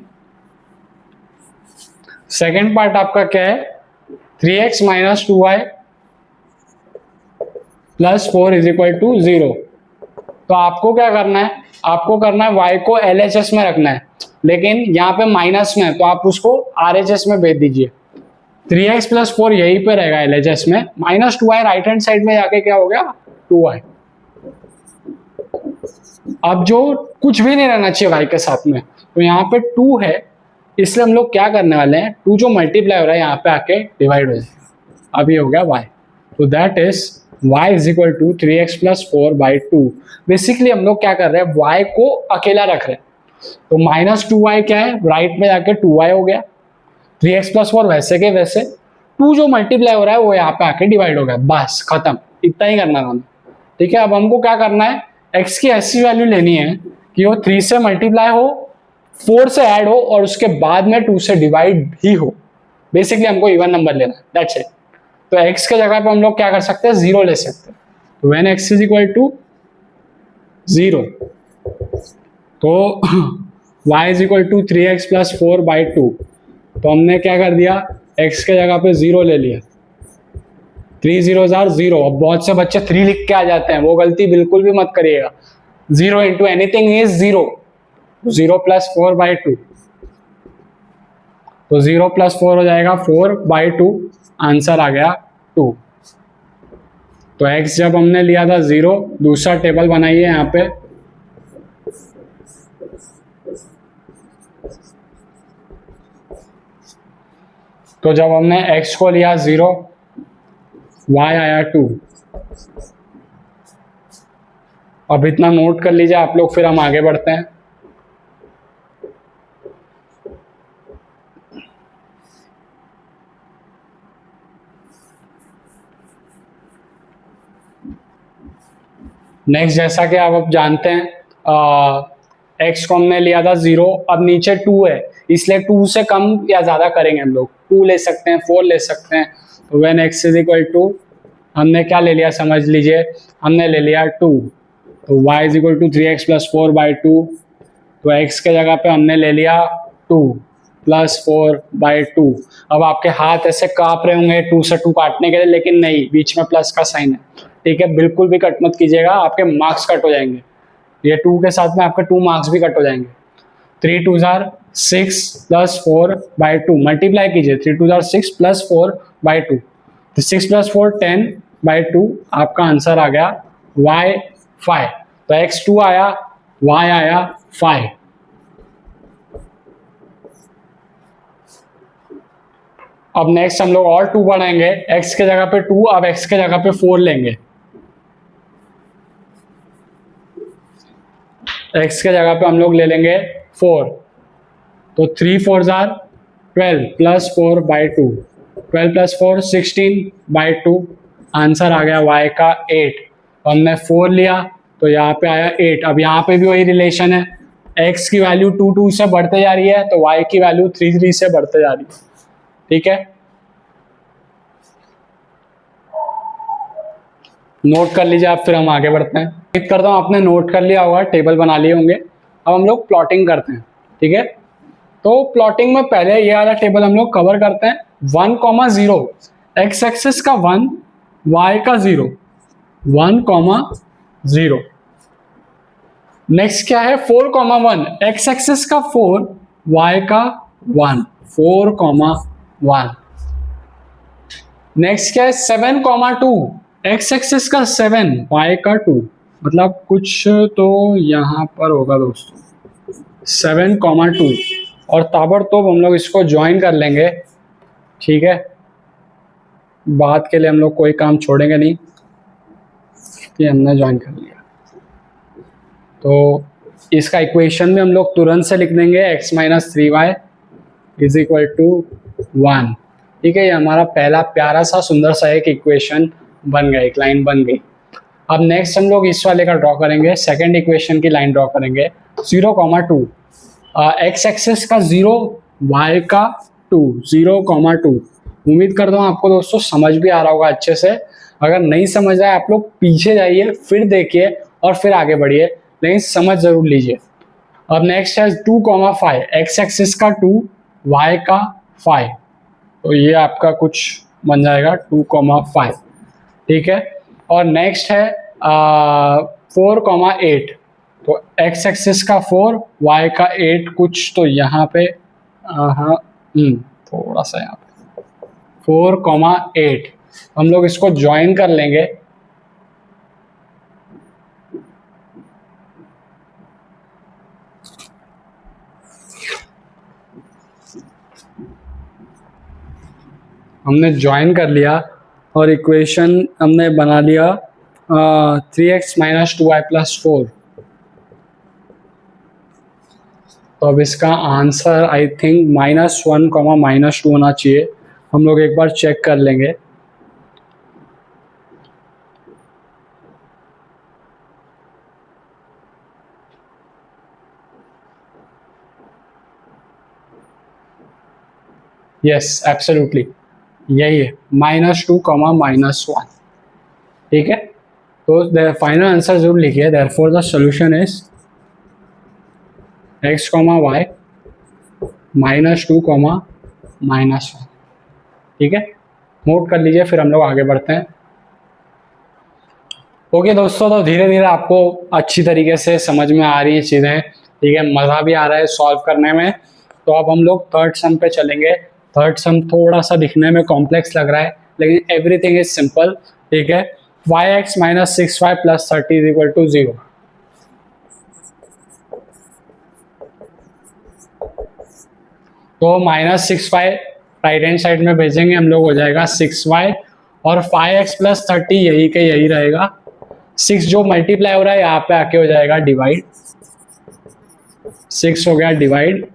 सेकेंड पार्ट आपका क्या है, 3x - 2y + 4 = 0। तो आपको क्या करना है, आपको करना है y को LHS में रखना है, लेकिन यहाँ पे माइनस में है तो आप उसको RHS में भेज दीजिए। 3x + 4 यहीं पे रहेगा LHS में, -2y राइट हैंड साइड में जाके क्या हो गया, 2y। अब जो कुछ भी नहीं रहना चाहिए y के साथ में, तो यहाँ पे 2 है, इसलिए हम लोग क्या करने वाले हैं, 2 जो मल्टीप्लाई हो रहा है यहाँ पे आके डिवाइड हो जाएगा। अब ये हो गया y, तो that is y = 3x + 4/2। Basically हम लोग क्या कर रहे हैं, y को अकेला रख रहे हैं, तो -2y क्या है, राइट में जाके 2y हो गया, 3x + 4 वैसे के वैसे, 2 जो मल्टीप्लाई हो रहा है वो यहाँ पे आके डिवाइड हो गया, बस खत्म, इतना ही करना है। ठीक है, अब हमको क्या करना है, x की ऐसी वैल्यू लेनी है कि वो 3 से मल्टीप्लाई हो, 4 से ऐड हो और उसके बाद में 2 से डिवाइड भी हो। बेसिकली हमको इवन नंबर लेना है, दैट्स इट। तो x के जगह पे हम लोग क्या कर सकते हैं, 0 ले सकते हैं। तो व्हेन x = 0, तो y = 3x + 4/2। तो हमने क्या कर दिया, x के जगह पे 0 ले लिया, 3 0s are 0। अब बहुत से बच्चे 3 लिख के आ जाते हैं, वो गलती बिल्कुल भी मत करिएगा। 0 into anything is 0, 0 + 4/2, तो 0 + 4 हो जाएगा 4/2, आंसर आ गया 2। तो x जब हमने लिया था 0, दूसरा टेबल बनाइए यहाँ पे, तो जब हमने x को लिया 0, y आया 2। अब इतना नोट कर लीजिए आप लोग, फिर हम आगे बढ़ते हैं। नेक्स्ट, जैसा कि आप अब जानते हैं, x को हमने लिया था 0, अब नीचे 2 है, इसलिए 2 से कम या ज्यादा करेंगे हम लोग, 2 ले सकते हैं, 4 ले सकते हैं। तो व्हेन x = हमने क्या ले लिया, समझ लीजिए, हमने ले लिया 2। तो y = 3x + 4/2। तो x के जगह पे हमने ले लिया 2 + 4/2। अब आपके हाथ ऐसे कांप रहे होंगे 2 से 2 काटने के लिए, लेकिन नहीं, बीच में प्लस का साइन है। ठीक है, बिल्कुल भी कट मत कीजिएगा, आपके मार्क्स कट हो जाएंगे। ये 2 के साथ में आपके 2 मार्क्स भी कट हो जाएंगे। 3 2s are 6 + 4/2, मल्टीप्लाई कीजिए, 3 2s are 6 + 4/2, तो 6 + 4 10/2, आपका आंसर आ गया y 5। तो x 2 आया, y आया 5। अब नेक्स्ट हम लोग और 2 बढ़ाएंगे, x के जगह पे 2, अब x के जगह पे 4 लेंगे, x के जगह पे हम लोग ले लेंगे 4। तो 3 4s are 12 + 4/2, 12 + 4 16/2, आंसर आ गया y का 8। हमने 4 लिया तो यहाँ पे आया 8। अब यहाँ पे भी वही रिलेशन है, x की वैल्यू 2 2 से बढ़ते जा रही है, तो y की वैल्यू 3 3 से बढ़ते जा रही है। ठीक है, नोट कर लीजिए आप, फिर हम आगे बढ़ते हैं। उम्मीद करता हूँ आपने नोट कर लिया होगा, टेबल बना लिए होंगे। अब हम लोग प्लॉटिंग करते हैं। ठीक है, तो प्लॉटिंग में पहले ये वाला टेबल हम लोग कवर करते हैं। 1, 0, एक्स एक्सिस का 1, y का 0, 1, 0। नेक्स्ट क्या है, 4, 1, एक्स एक्सिस का 4, y का 1, 4, 1। नेक्स्ट क्या है, 7, 2, एक्स एक्सिस का 7, y का 2, मतलब कुछ तो यहां पर होगा दोस्तों, 7, 2, और ताबड़तोड़ हम लोग इसको ज्वाइन कर लेंगे। ठीक है, बात के लिए हम लोग कोई काम छोड़ेंगे नहीं कि हमने ज्वाइन कर लिया। तो इसका इक्वेशन में हम लोग तुरंत से लिख देंगे x minus 3y is equal to 1। ठीक है, ये हमारा पहला प्यारा सा सुंदर सा एक इक्वेशन बन गया, एक लाइन बन गई। अब नेक्स्ट हम लोग इस वाले का ड्रॉ करेंगे, सेकंड इक्वेशन की लाइन ड्रॉ करेंगे 0,2, x एक्सिस का 0, y का 2, 0,2। उम्मीद करता हूँ आपको दोस्तों समझ भी आ रहा होगा अच्छे से। अगर नहीं समझ रहा है आप लोग पीछे जाइए, फिर देखिए और फिर आगे बढ़िए, लेकिन समझ जरूर लीजिए। अब नेक्स्ट है 2,5, x एक्सिस का 2, y का 5, तो ये आपका कुछ बन जाएगा 2,5। ठीक है, और नेक्स्ट है 4,8, तो x एक्सिस का 4, y का 8, कुछ तो यहाँ पे थोड़ा सा यहाँ पे 4,8 हम लोग इसको ज्वाइन कर लेंगे। हमने ज्वाइन कर लिया और इक्वेशन हमने बना लिया 3x माइनस 2y प्लस 4। तो अब इसका आंसर आई थिंक -1, -2 होना चाहिए। हम लोग एक बार चेक कर लेंगे। यस, एब्सोल्युटली यही है, -2, -1। ठीक है, तो फाइनल आंसर जरूर लिखिए। Therefore the solution is x, y -2, -1। ठीक है, नोट कर लीजिए, फिर हम लोग आगे बढ़ते हैं। ओके दोस्तों, तो धीरे धीरे आपको अच्छी तरीके से समझ में आ रही है चीज़ें। ठीक है, मज़ा भी आ रहा है सॉल्व करने में। तो अब हम लोग थर्ड सम पे चलेंगे। थर्ड सम थोड़ा सा दिखने में कॉम्प्लेक्स लग रहा है, लेकिन एवरीथिंग इज सिंपल। ठीक है, yx minus 6y plus 30 is equal to 0। तो -6y राइट हैंड साइड में भेजेंगे हम लोग, हो जाएगा 6y, और 5x प्लस 30 यही के यही रहेगा। 6 जो मल्टीप्लाई हो रहा है यहाँ पे आके हो जाएगा डिवाइड, 6 हो गया डिवाइड।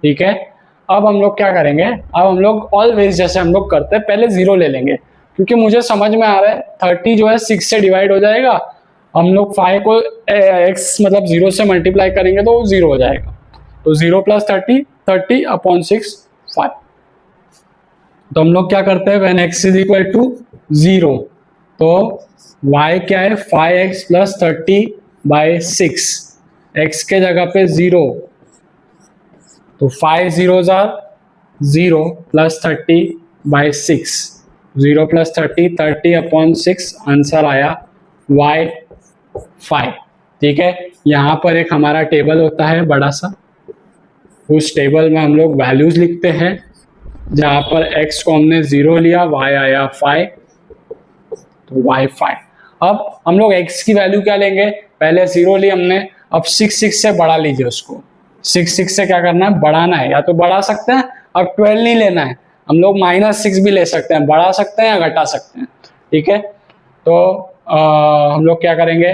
ठीक है, अब हम लोग क्या करेंगे, अब हम लोग ऑलवेज जैसे हम लोग करते हैं पहले 0 ले लेंगे, क्योंकि मुझे समझ में आ रहा है 30 जो है 6 से डिवाइड हो जाएगा। हम लोग 5 को x मतलब 0 से मल्टीप्लाई करेंगे तो 0 हो जाएगा। तो 0 प्लस 30, 30/6, 5। तो हम लोग क्या करते हैं, when x is equal to 0, तो y क्या है 5x प्लस 30/6, x के जगह पे 0, तो 5 zeros are 0 plus 30/6, 0 plus 30, 30/6, answer आया y5। ठीक है, यहाँ पर एक हमारा टेबल होता है बड़ा सा, उस टेबल में हम लोग वैल्यूज लिखते हैं। जहाँ पर x को हमने 0 लिया, y आया 5, तो y5। अब हम लोग x की वैल्यू क्या लेंगे, पहले 0 ली हमने, अब 6 से बढ़ा लीजिए उसको। 6 से क्या करना है, बढ़ाना है। या तो बढ़ा सकते हैं, अब 12 नहीं लेना है, हम लोग -6 भी ले सकते हैं, बढ़ा सकते हैं या घटा सकते हैं। ठीक है, तो हम लोग क्या करेंगे,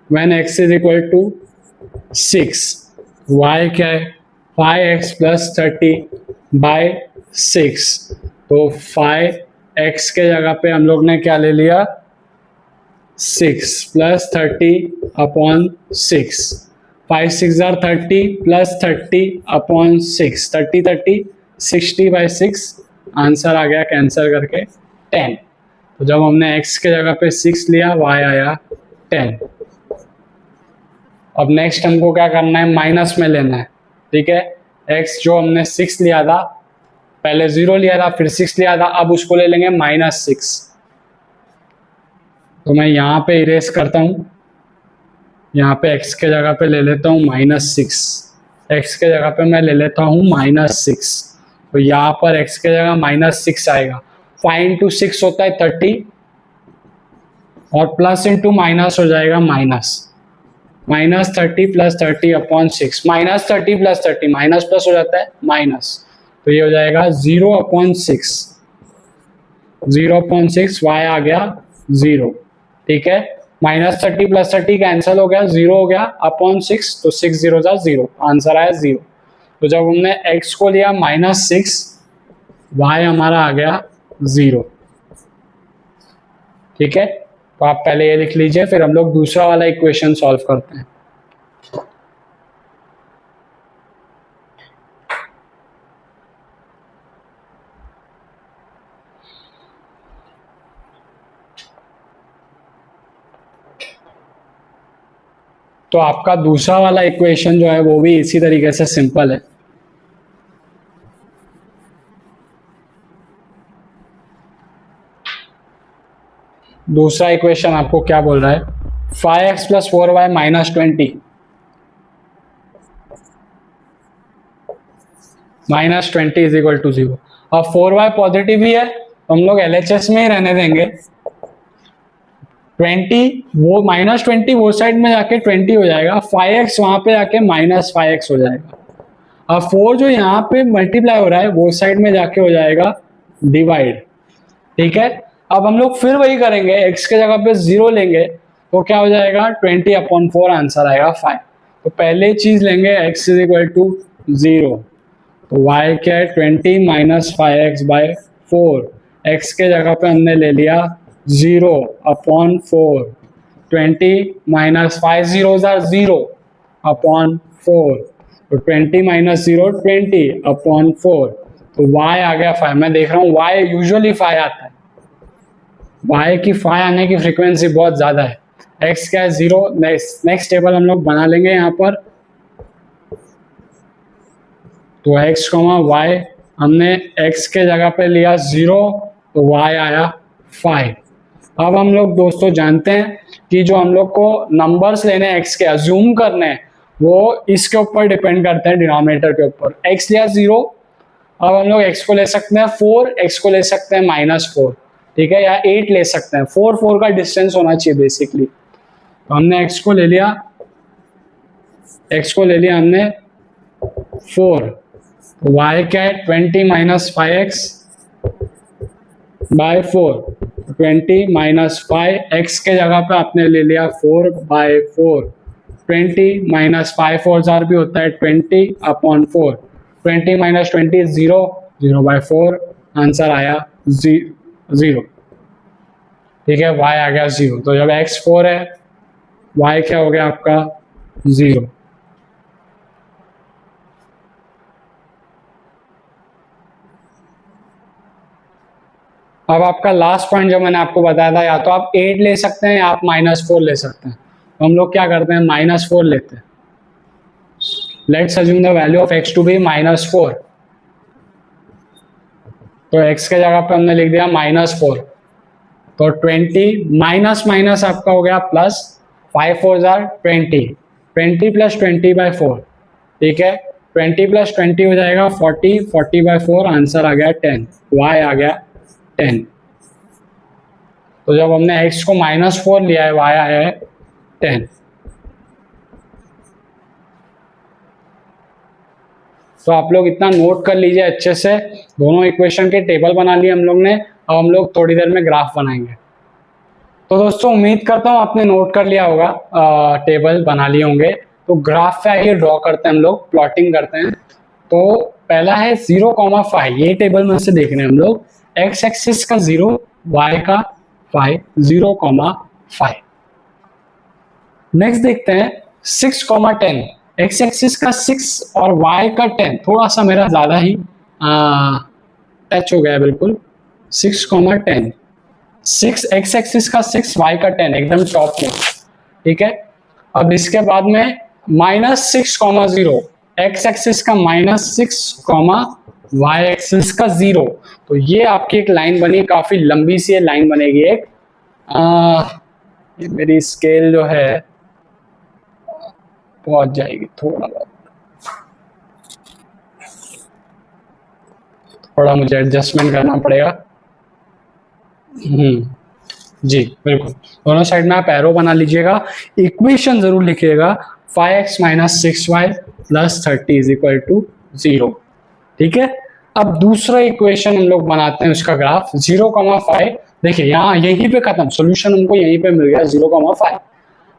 when x is equal to 6, y क्या है 5x प्लस 30/6, तो 5x के जगह पे हम लोग ने क्या ले लिया, 6 प्लस 30/6, 5 6 are 30 प्लस 30/6, 30 60/6, आंसर आ गया कैंसिल करके 10। तो जब हमने x के जगह पे 6 लिया, y आया 10। अब नेक्स्ट हमको क्या करना है, माइनस में लेना है। ठीक है, x जो हमने 6 लिया था, पहले 0 लिया था फिर 6 लिया था, अब उसको ले लेंगे -6। तो मैं यहाँ पे इरेज करता हूँ, यहाँ पे x के जगह पे ले लेता हूँ -6, x के जगह पे मैं ले लेता हूँ -6, तो यहाँ पर x के जगह -6 आएगा। 5 × 6 होता है 30, और प्लस इंटू माइनस हो जाएगा -30 प्लस 30/6, -30 प्लस 30, माइनस प्लस हो जाता है माइनस, तो ये हो जाएगा 0/6। 0.6, y आ गया 0, ठीक है। -30 + 30 कैंसिल हो गया, 0 हो गया अपॉन 6, तो 6 0 जा 0, आंसर आया 0। तो जब हमने x को लिया -6, y हमारा आ गया 0, ठीक है। तो आप पहले ये लिख लीजिए, फिर हम लोग दूसरा वाला इक्वेशन सॉल्व करते हैं। तो आपका दूसरा वाला इक्वेशन जो है वो भी इसी तरीके से सिंपल है। दूसरा इक्वेशन आपको क्या बोल रहा है, 5x + 4y - 20, -20 = 0। अब 4y पॉजिटिव ही है तो हम लोग LHS में ही रहने देंगे। 20 वो -20 वो साइड में जाके 20 हो जाएगा, 5x वहां पे जाके -5x हो जाएगा। अब 4 जो यहाँ पे मल्टीप्लाई हो रहा है वो साइड में जाके हो जाएगा डिवाइड, ठीक है। अब हम लोग फिर वही करेंगे, x के जगह पे 0 लेंगे तो क्या हो जाएगा 20/4, आंसर आएगा 5। तो पहले चीज लेंगे x = 0, तो y क्या है 20 - 5x/4, x के जगह पे हमने ले लिया 0/4, 20 - 5 0 0/4, तो 20 - 0 20/4, तो y आ गया 5। मैं देख रहा हूँ y यूजुअली 5 आता है, y की 5 आने की फ्रीक्वेंसी बहुत ज्यादा है। x क्या है 0, नेक्स्ट टेबल हम लोग बना लेंगे यहाँ पर। तो x, y, हमने x के जगह पे लिया 0, तो y आया 5। अब हम लोग दोस्तों जानते हैं कि जो हम लोग को नंबर्स लेने हैं x के, अज्यूम करने हैं, वो इसके ऊपर डिपेंड करते हैं, डिनोमिनेटर के ऊपर। x लिया 0, अब हम लोग x को ले सकते हैं 4, x को ले सकते हैं -4, ठीक है, या 8 ले सकते हैं। 4 का डिस्टेंस होना चाहिए बेसिकली। तो हमने x को ले लिया हमने 4, तो y क्या है 20 - 5x/4, 20 - 5, x के जगह पे आपने ले लिया 4/4, 20 - 5 4 जार भी होता है 20/4, 20 - 20 0, 0/4, आंसर आया 0, ठीक है। y आ गया 0, तो जब x 4 है y क्या हो गया आपका 0। अब आपका लास्ट पॉइंट जो मैंने आपको बताया था, या तो आप 8 ले सकते हैं या आप -4 ले सकते हैं। तो हम लोग क्या करते हैं -4 लेते हैं। Let's assume the value of x to be -4, तो x के जगह पे हमने लिख दिया -4, तो 20 माइनस आपका हो गया प्लस, 5 4 जार 20, 20 + 20/4, ठीक है। 20 + 20 हो जाएगा 40, 40/4, आंसर आ गया 10, y आ गया 10। तो जब हमने x को -4 लिया है, y आया है 10। तो आप लोग इतना नोट कर लीजिए अच्छे से, दोनों इक्वेशन के टेबल बना लिए हम लोग ने। अब हम लोग थोड़ी देर में ग्राफ बनाएंगे। तो दोस्तों उम्मीद करता हूँ आपने नोट कर लिया होगा, टेबल बना लिए होंगे। तो ग्राफ पे आइए ड्रॉ करते हैं हम लोग, प्लॉटिंग करते हैं। तो पहला है 0,5, ये टेबल में से देख रहे हैं हम लोग। x एक्सिस का 0, y का 5, 0,5। नेक्स्ट देखते हैं 6,10, x एक्सिस का 6 और y का 10, थोड़ा सा मेरा ज्यादा ही टच हो गया है बिल्कुल। 6,10, 6 x एक्सिस का 6, y का 10, एकदम टॉप में, ठीक है। अब इसके बाद में -6,0, x एक्सिस का -6, y एक्सिस का 0। तो ये आपकी एक लाइन बनी, काफी लंबी सी लाइन बनेगी एक। ये मेरी स्केल जो है पहुंच जाएगी, थोड़ा मुझे एडजस्टमेंट करना पड़ेगा। जी बिल्कुल, दोनों साइड में आप एरो बना लीजिएगा। इक्वेशन जरूर लिखिएगा, 5x - 6y + 30 = 0, ठीक है। अब दूसरा इक्वेशन हम लोग बनाते हैं उसका ग्राफ 0,5। देखिए यहाँ यहीं पे खत्म, सोल्यूशन हमको यहीं पे मिल गया 0,5।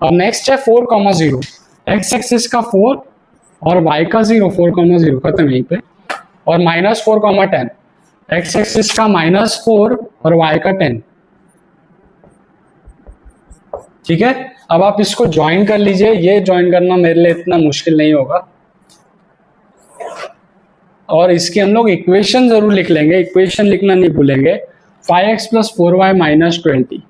अब नेक्स्ट है 4,0, एक्स एक्सिस का 4 और वाई का 0, 4,0 खत्म यहीं पे। और -4,10, एक्स एक्सिस का -4 और वाई का 10। ठीक है, अब आप इसको ज्वाइन कर लीजिए। ये ज्वाइन करना मेरे लिए इतना मुश्किल नहीं होगा, और इसकी हम लोग इक्वेशन जरूर लिख लेंगे, इक्वेशन लिखना नहीं भूलेंगे। 5x + 4y - 20।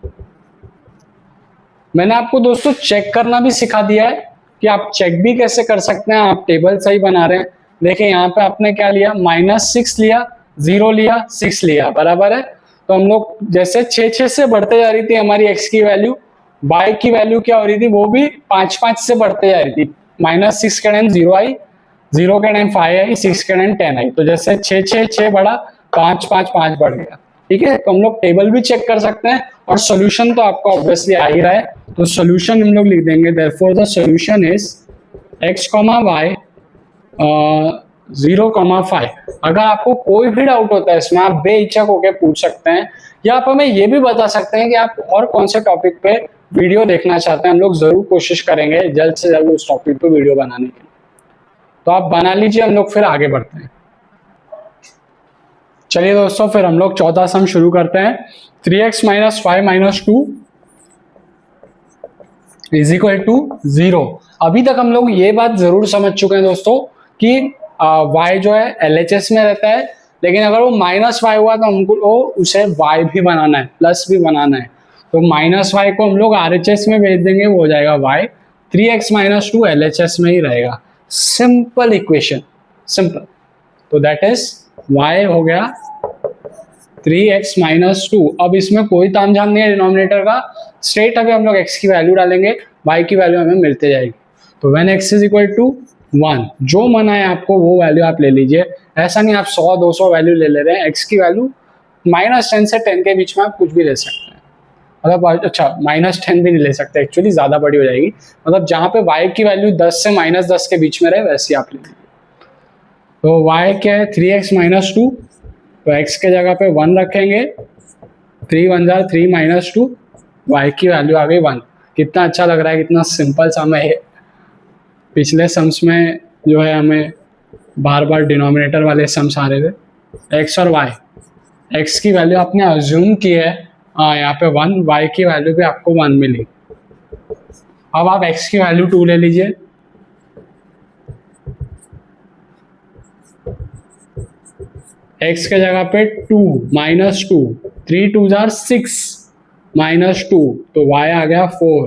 मैंने आपको दोस्तों चेक करना भी सिखा दिया है कि आप चेक भी कैसे कर सकते हैं। आप टेबल सही बना रहे हैं। देखिए यहाँ पे आपने क्या लिया, -6 लिया, 0 लिया, 6 लिया, बराबर है। तो हम लोग जैसे 6 से बढ़ते जा रही थी हमारी x की वैल्यू, y की वैल्यू क्या हो रही थी, वो भी 5 से बढ़ते जा रही थी। -6 के टाइम 0 आई, 0 के टाइम 5 आई, 6 के टाइम 10 आई। तो जैसे 6 बढ़ा, 5 बढ़ गया। ठीक है, तो हम लोग टेबल भी चेक कर सकते हैं, और सोल्यूशन तो आपको ऑब्वियसली आ ही रहा है। तो सोल्यूशन हम लोग लिख देंगे, therefore the solution is x, y 0,5। अगर आपको कोई भी डाउट होता है इसमें, आप बेहिचक होकर पूछ सकते हैं, या आप हमें ये भी बता सकते हैं कि आप और कौन से टॉपिक पे वीडियो देखना चाहते हैं। हम लोग जरूर कोशिश करेंगे जल्द से जल्द उस टॉपिक पे वीडियो बनाने की। तो आप बना लीजिए, हम लोग फिर आगे बढ़ते हैं। चलिए दोस्तों, फिर हम लोग चौथा सम शुरू करते हैं। 3x - 5 - 2 = 0। अभी तक हम लोग ये बात जरूर समझ चुके हैं दोस्तों कि y जो है LHS में रहता है, लेकिन अगर वो -y हुआ तो हमको उसे y भी बनाना है, प्लस भी बनाना है। तो -y को हम लोग RHS में भेज देंगे, वो हो जाएगा y। 3x - 2 LHS में ही रहेगा। Simple equation, simple. तो दैट इज y हो गया 3x - 2। अब इसमें कोई तामझाम नहीं है डिनोमिनेटर का, स्ट्रेट अभी हम लोग x की वैल्यू डालेंगे, y की वैल्यू हमें मिलते जाएगी। तो व्हेन x = 1, जो मना है आपको वो वैल्यू आप ले लीजिए। ऐसा नहीं आप 100 200 वैल्यू ले रहे हैं। x की वैल्यू -10 से 10 के बीच में आप कुछ भी ले सकते हैं। मतलब अच्छा, -10 भी नहीं ले सकते, एक्चुअली ज्यादा बड़ी हो जाएगी। मतलब जहां पे y की वैल्यू 10 से -10 के बीच में रहे वैसी आप ले लीजिए। तो y क्या है, 3x - 2। तो x के जगह पे 1 रखेंगे, 3 1 = 3 - 2, y की वैल्यू आ गई 1। कितना अच्छा लग रहा है, कितना सिंपल सम है। पिछले सम्स में जो है हमें बार बार डिनोमिनेटर वाले सम्स आ रहे थे। x और y, x की वैल्यू आपने अज्यूम की है, यहाँ पे 1, y की वैल्यू भी आपको 1 मिली। अब आप x की वैल्यू 2 ले लीजिए, x के जगह पे 2 - 2, 3 2 = 6 -2, तो y आ गया 4।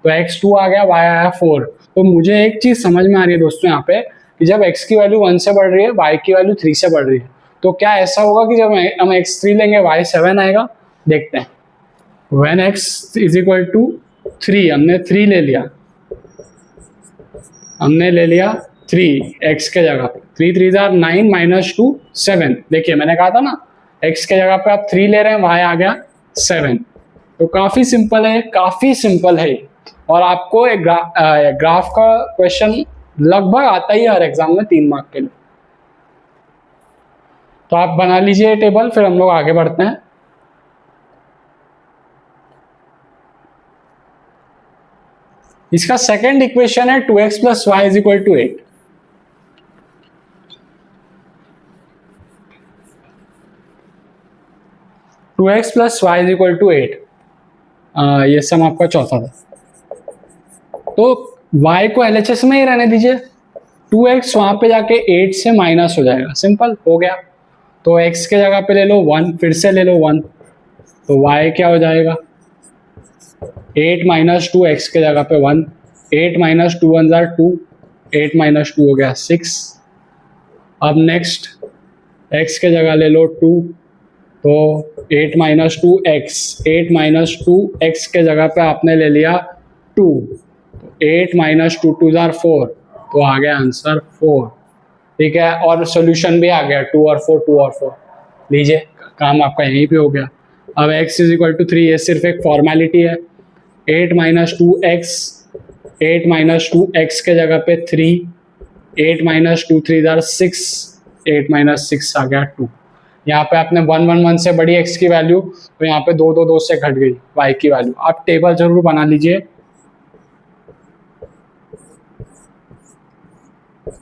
तो x 2 आ गया, y आया 4। तो मुझे एक चीज समझ में आ रही है दोस्तों यहाँ पे, कि जब x की वैल्यू 1 से बढ़ रही है, y की वैल्यू 3 से बढ़ रही है, तो क्या ऐसा होगा कि जब हम x 3 लेंगे y 7 आएगा? देखते हैं। When x = 3, हमने 3 ले लिया, हमने ले लिया 3 x के जगह पे। 3 3 = 9 - 2 7। देखिए मैंने कहा था ना, x के जगह पे आप 3 ले रहे हैं, y आ गया 7। तो काफी सिंपल है, काफी सिंपल है। और आपको एक ग्राफ का क्वेश्चन लगभग आता ही है हर एग्जाम में 3 मार्क के लिए। तो आप बना लीजिए टेबल, फिर हम लोग आगे बढ़ते हैं। इसका सेकंड इक्वेशन है 2x + y = 8। To x + y = 8। ये सम आपका चौथा था। तो y को LHS में ही रहने दीजिए। 2x वहां पे जाके 8 से माइनस हो जाएगा, सिंपल हो गया। तो x के जगह पे ले लो 1, फिर से ले लो 1, तो y क्या हो जाएगा, 8 - 2, x के जगह पे 1, 8 - 2 1 = 2, 8 - 2 हो गया 6। अब नेक्स्ट x के जगह ले लो 2, तो 8 - 2 x, 8 - 2 x के जगह पे आपने ले लिया 2, 8 - 2 2 = 4, तो आ गया आंसर 4। ठीक है, और सॉल्यूशन भी आ गया 2 और 4, 2 और 4। लीजिए, काम आपका यहीं पे हो गया। अब x = 3, ये सिर्फ एक फॉर्मेलिटी है। 8 - 2 x, 8 - 2 x के जगह पे 3, 8 - 2 3 = 6, 8 माइनस 6 आ गया 2। यहाँ पे आपने 1 1 1 से बड़ी x की वैल्यू, तो यहाँ पे 2 2 2 से घट गई y की वैल्यू। आप टेबल जरूर बना लीजिए,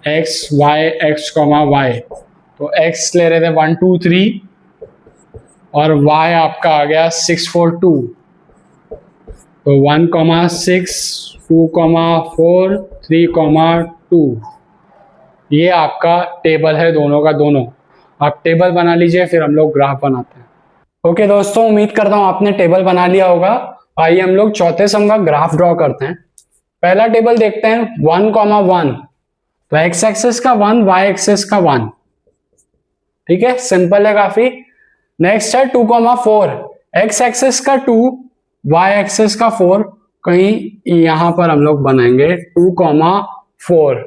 x y x y, तो x ले रहे थे 1 2 3 और y आपका आ गया 6 4 2, तो 1 6 2 4 3 2, ये आपका टेबल है दोनों का दोनों। आप टेबल बना लीजिए, फिर हम लोग ग्राफ बनाते हैं। ओके दोस्तों, उम्मीद करता हूं आपने टेबल बना लिया होगा। आइए हम लोग चौथे सम का ग्राफ ड्रॉ करते हैं। पहला टेबल देखते हैं 1 1, तो x एक्सिस का 1, y एक्सिस का 1, ठीक है, सिंपल है काफी। नेक्स्ट है 2 4, x एक्सिस का 2, y एक्सिस का 4, कहीं यहां पर हम लोग बनाएंगे 2 4।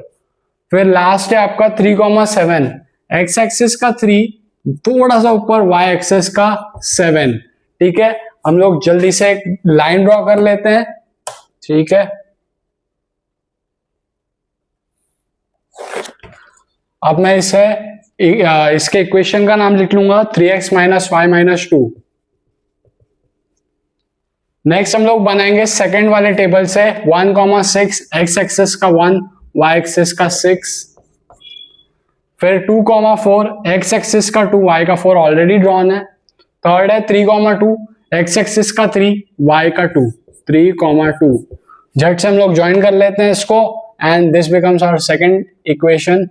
फिर लास्ट है आपका 3 7, x एक्सिस का 3, थोड़ा सा ऊपर y एक्सिस का 7, ठीक है। हम लोग जल्दी से एक लाइन ड्रॉ कर लेते हैं, ठीक है। अब मैं इसके इक्वेशन का नाम लिख लूंगा 3x minus Y minus 2। Next हम लोग बनाएंगे सेकंड वाले टेबल से 1 6, x एक्सिस का 1, y एक्सिस का 6। फिर 2 4, x एक्सिस का 2, y का 4 ऑलरेडी ड्रॉन है। थर्ड है 3 2, x एक्सिस का 3, y का 2, 3 2। झट से हम लोग ज्वाइन कर लेते हैं इसको, and this becomes our second equation.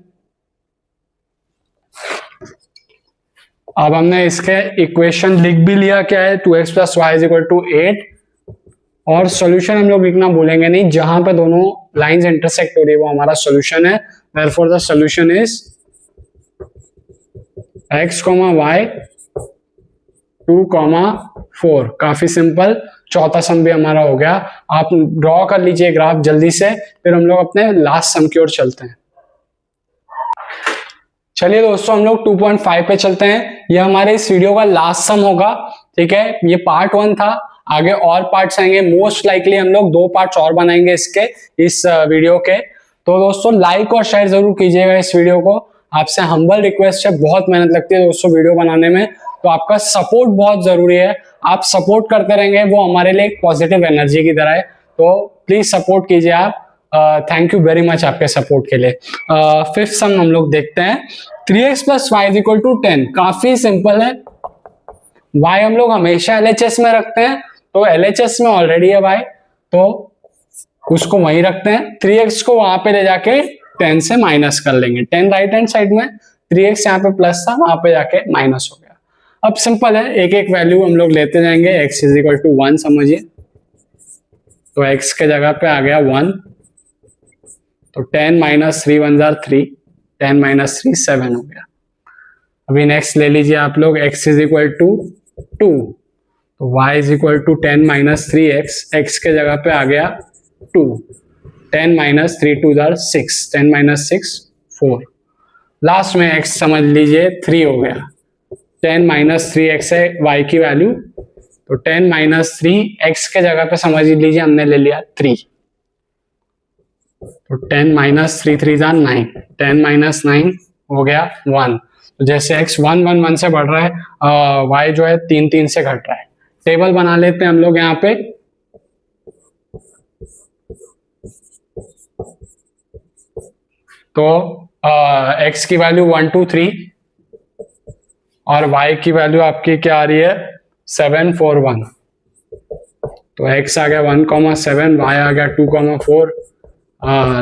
अब हमने इसके इक्वेशन लिख भी लिया, क्या है 2x plus y is equal to 8, और सॉल्यूशन हम लोग लिखना भूलेंगे नहीं, जहां पे दोनों लाइंस इंटरसेक्ट हो रही है वो हमारा सॉल्यूशन है। Therefore the solution is x y 2 4। काफी सिंपल, चौथा सम भी हमारा हो गया। आप ड्रॉ कर लीजिए ग्राफ जल्दी से, फिर हम लोग अपने लास्ट सम की ओर चलते हैं। चलिए दोस्तों, हम लोग 2.5 पे चलते हैं। ये हमारे इस वीडियो का लास्ट सम होगा, ठीक है। ये पार्ट 1 था, आगे और पार्ट्स आएंगे। मोस्ट लाइकली हम लोग 2 पार्ट्स और बनाएंगे इस वीडियो के। तो दोस्तों लाइक और शेयर जरूर कीजिएगा इस वीडियो को, आपसे हम्बल रिक्वेस्ट है। बहुत मेहनत लगती है दोस्तों वीडियो बनाने में, तो आपका सपोर्ट बहुत जरूरी है। आप सपोर्ट करते रहेंगे, वो हमारे लिए एक पॉजिटिव एनर्जी की तरह है, तो प्लीज सपोर्ट कीजिए आप। थैंक यू वेरी मच आपके सपोर्ट के लिए। फिफ्थ सम हम लोग देखते हैं 3x plus y is equal to 10। काफी सिंपल है, y हम लोग हमेशा LHS में रखते हैं, तो LHS में ऑलरेडी है y, तो उसको वहीं रखते हैं। 3x को वहां पे ले जाके 10 से माइनस कर लेंगे। 10 राइट हैंड साइड में, 3x यहाँ पे प्लस था, वहां पे जाके माइनस हो गया। अब सिंपल है, एक एक वैल्यू हम लोग लेते जाएंगे। x इज इक्वल टू 1 समझिए, तो x के जगह पे आ गया 1, तो 10 माइनस 3 1 जार 3, 10 माइनस 3 7 हो गया। अभी नेक्स्ट ले लीजिए आप लोग, x इज इक्वल टू 2, तो y is equal to 10 minus 3x, x के जगह पे आ गया 2, 10 माइनस 3 2 जार 6, 10 माइनस 6 4। लास्ट में x समझ लीजिए 3 हो गया। 10 माइनस 3x है y की वैल्यू, तो 10 माइनस 3x के जगह पे समझ लीजिए हमने ले लिया 3, तो 10 माइनस 3 3 जार 9, 10 माइनस 9 हो गया 1। तो जैसे x 1 1 1 से बढ़ रहा है, y जो है 3 3 से घट रहा है। टेबल बना लेते हैं हम लोग यहाँ पे। तो x की वैल्यू 1 2 3 और y की वैल्यू आपकी क्या आ रही है 7 4 1। तो x आ गया 1 7, y आ गया 2 4,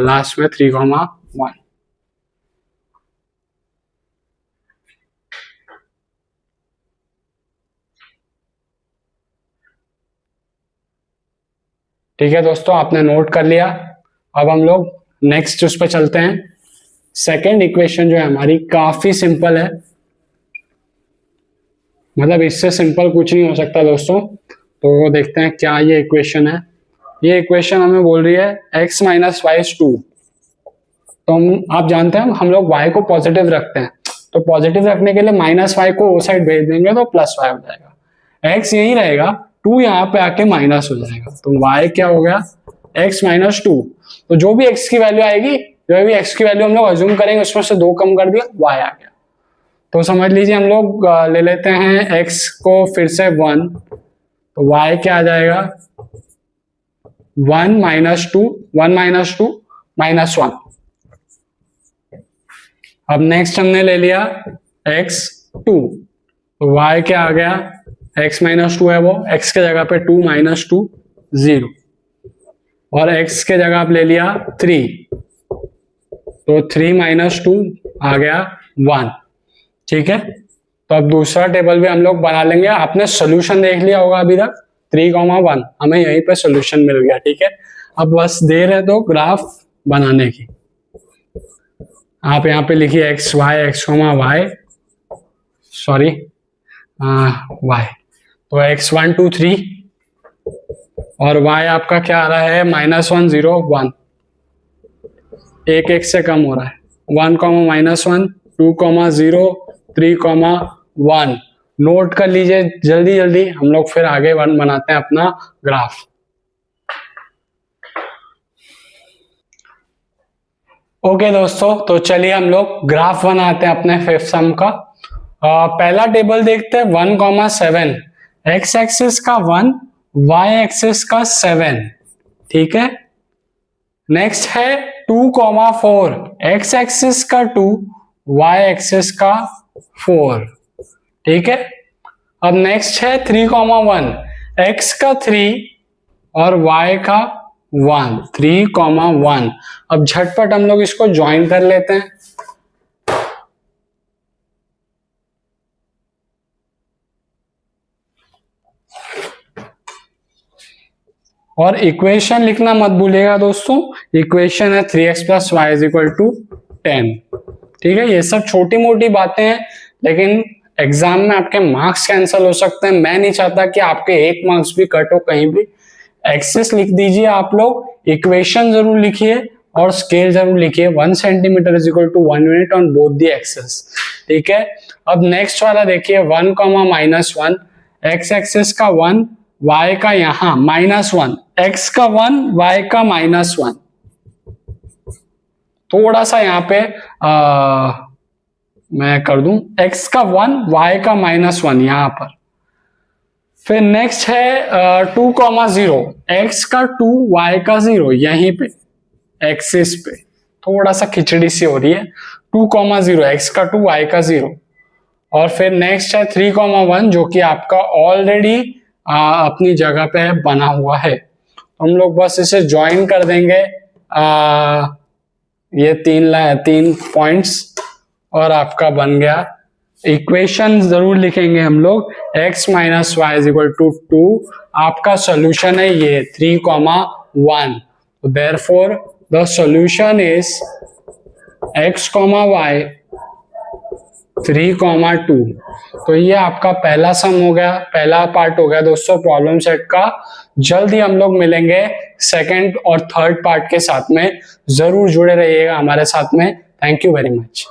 लास्ट में 3 1। ठीक है दोस्तों, आपने नोट कर लिया। अब हम लोग नेक्स्ट उस पर चलते हैं। सेकेंड इक्वेशन जो है हमारी काफी सिंपल है, मतलब इससे सिंपल कुछ नहीं हो सकता दोस्तों। तो देखते हैं क्या ये इक्वेशन है। ये इक्वेशन हमें बोल रही है x माइनस वाई इज 2। तो आप जानते हैं हम लोग y को पॉजिटिव रखते हैं, तो पॉजिटिव रखने के लिए माइनस वाई को वो साइड भेज देंगे तो प्लस वाई हो जाएगा। x यही रहेगा, 2 यहाँ पे आके माइनस हो जाएगा, तो y क्या हो गया x माइनस 2। तो जो भी x की वैल्यू आएगी, जो भी x की वैल्यू हम लोग अज्यूम करेंगे उसमें से 2 कम कर दिया, y आ गया। तो समझ लीजिए हम लोग ले लेते हैं x को फिर से 1, तो y क्या आ जाएगा 1 minus two, 1 minus two minus 1। अब नेक्स्ट हमने ले लिया x2, तो y क्या आ गया x माइनस टू है वो, x के जगह पे 2 माइनस 2 0, और x के जगह आप ले लिया 3, तो 3 माइनस 2 आ गया 1। ठीक है, तो अब दूसरा टेबल भी हम लोग बना लेंगे। आपने सोल्यूशन देख लिया होगा अभी तक 3,1, हमें यहीं पे सोल्यूशन मिल गया। ठीक है, अब बस देर है तो ग्राफ बनाने की। आप यहाँ पे लिखिए x y, सॉरी y, तो x1 2 3 और y आपका क्या आ रहा है -1 0 1, एक से कम हो रहा है, 1 -1 2 0 3 1। नोट कर लीजिए जल्दी जल्दी, हम लोग फिर आगे बनाते हैं अपना ग्राफ। ओके दोस्तों, तो चलिए हम लोग ग्राफ बनाते हैं अपने फिफ्थ सम का। पहला टेबल देखते हैं 1,7, x एक्सिस का 1, y एक्सिस का 7। ठीक है, नेक्स्ट है 2,4, x एक्सिस का 2, y एक्सिस का 4। ठीक है, अब नेक्स्ट है 3,1, x का 3 और y का 1, 3,1। अब झटपट हम लोग इसको ज्वाइन कर लेते हैं। और इक्वेशन लिखना मत भूलिएगा दोस्तों, इक्वेशन है 3x + y = 10। ठीक है, ये सब छोटी मोटी बातें हैं, लेकिन एग्जाम में आपके मार्क्स कैंसिल हो सकते हैं। मैं नहीं चाहता कि आपके 1 मार्क्स भी कट हो कहीं भी। एक्सेस लिख दीजिए आप लोग, इक्वेशन जरूर लिखिए और स्केल जरूर लिखिए। 1 centimetre = 1 unit on both the axes. ठीक है, अब नेक्स्ट वाला देखिए 1, -1, x एक्सिस का 1, y का यहां -1, x का 1, y का -1। थोड़ा सा यहाँ पे मैं कर दूं, x का 1, y का -1 यहां पर। फिर नेक्स्ट है 2,0, x का 2, y का 0 यहीं पे एक्सिस पे। थोड़ा सा खिचड़ी सी हो रही है। 2,0, x का 2, y का 0। और फिर नेक्स्ट है 3,1 जो कि आपका ऑलरेडी अपनी जगह पे बना हुआ है। तो हम लोग बस इसे ज्वाइन कर देंगे ये तीन पॉइंट्स, और आपका बन गया इक्वेशन। जरूर लिखेंगे हम लोग x - y = 2। आपका सॉल्यूशन है ये 3,1। तो therefore the solution is x, y 3,2। तो ये आपका पहला सम हो गया, पहला पार्ट हो गया दोस्तों प्रॉब्लम सेट का। जल्दी हम लोग मिलेंगे सेकंड और थर्ड पार्ट के साथ में। जरूर जुड़े रहिएगा हमारे साथ में। Thank you very much.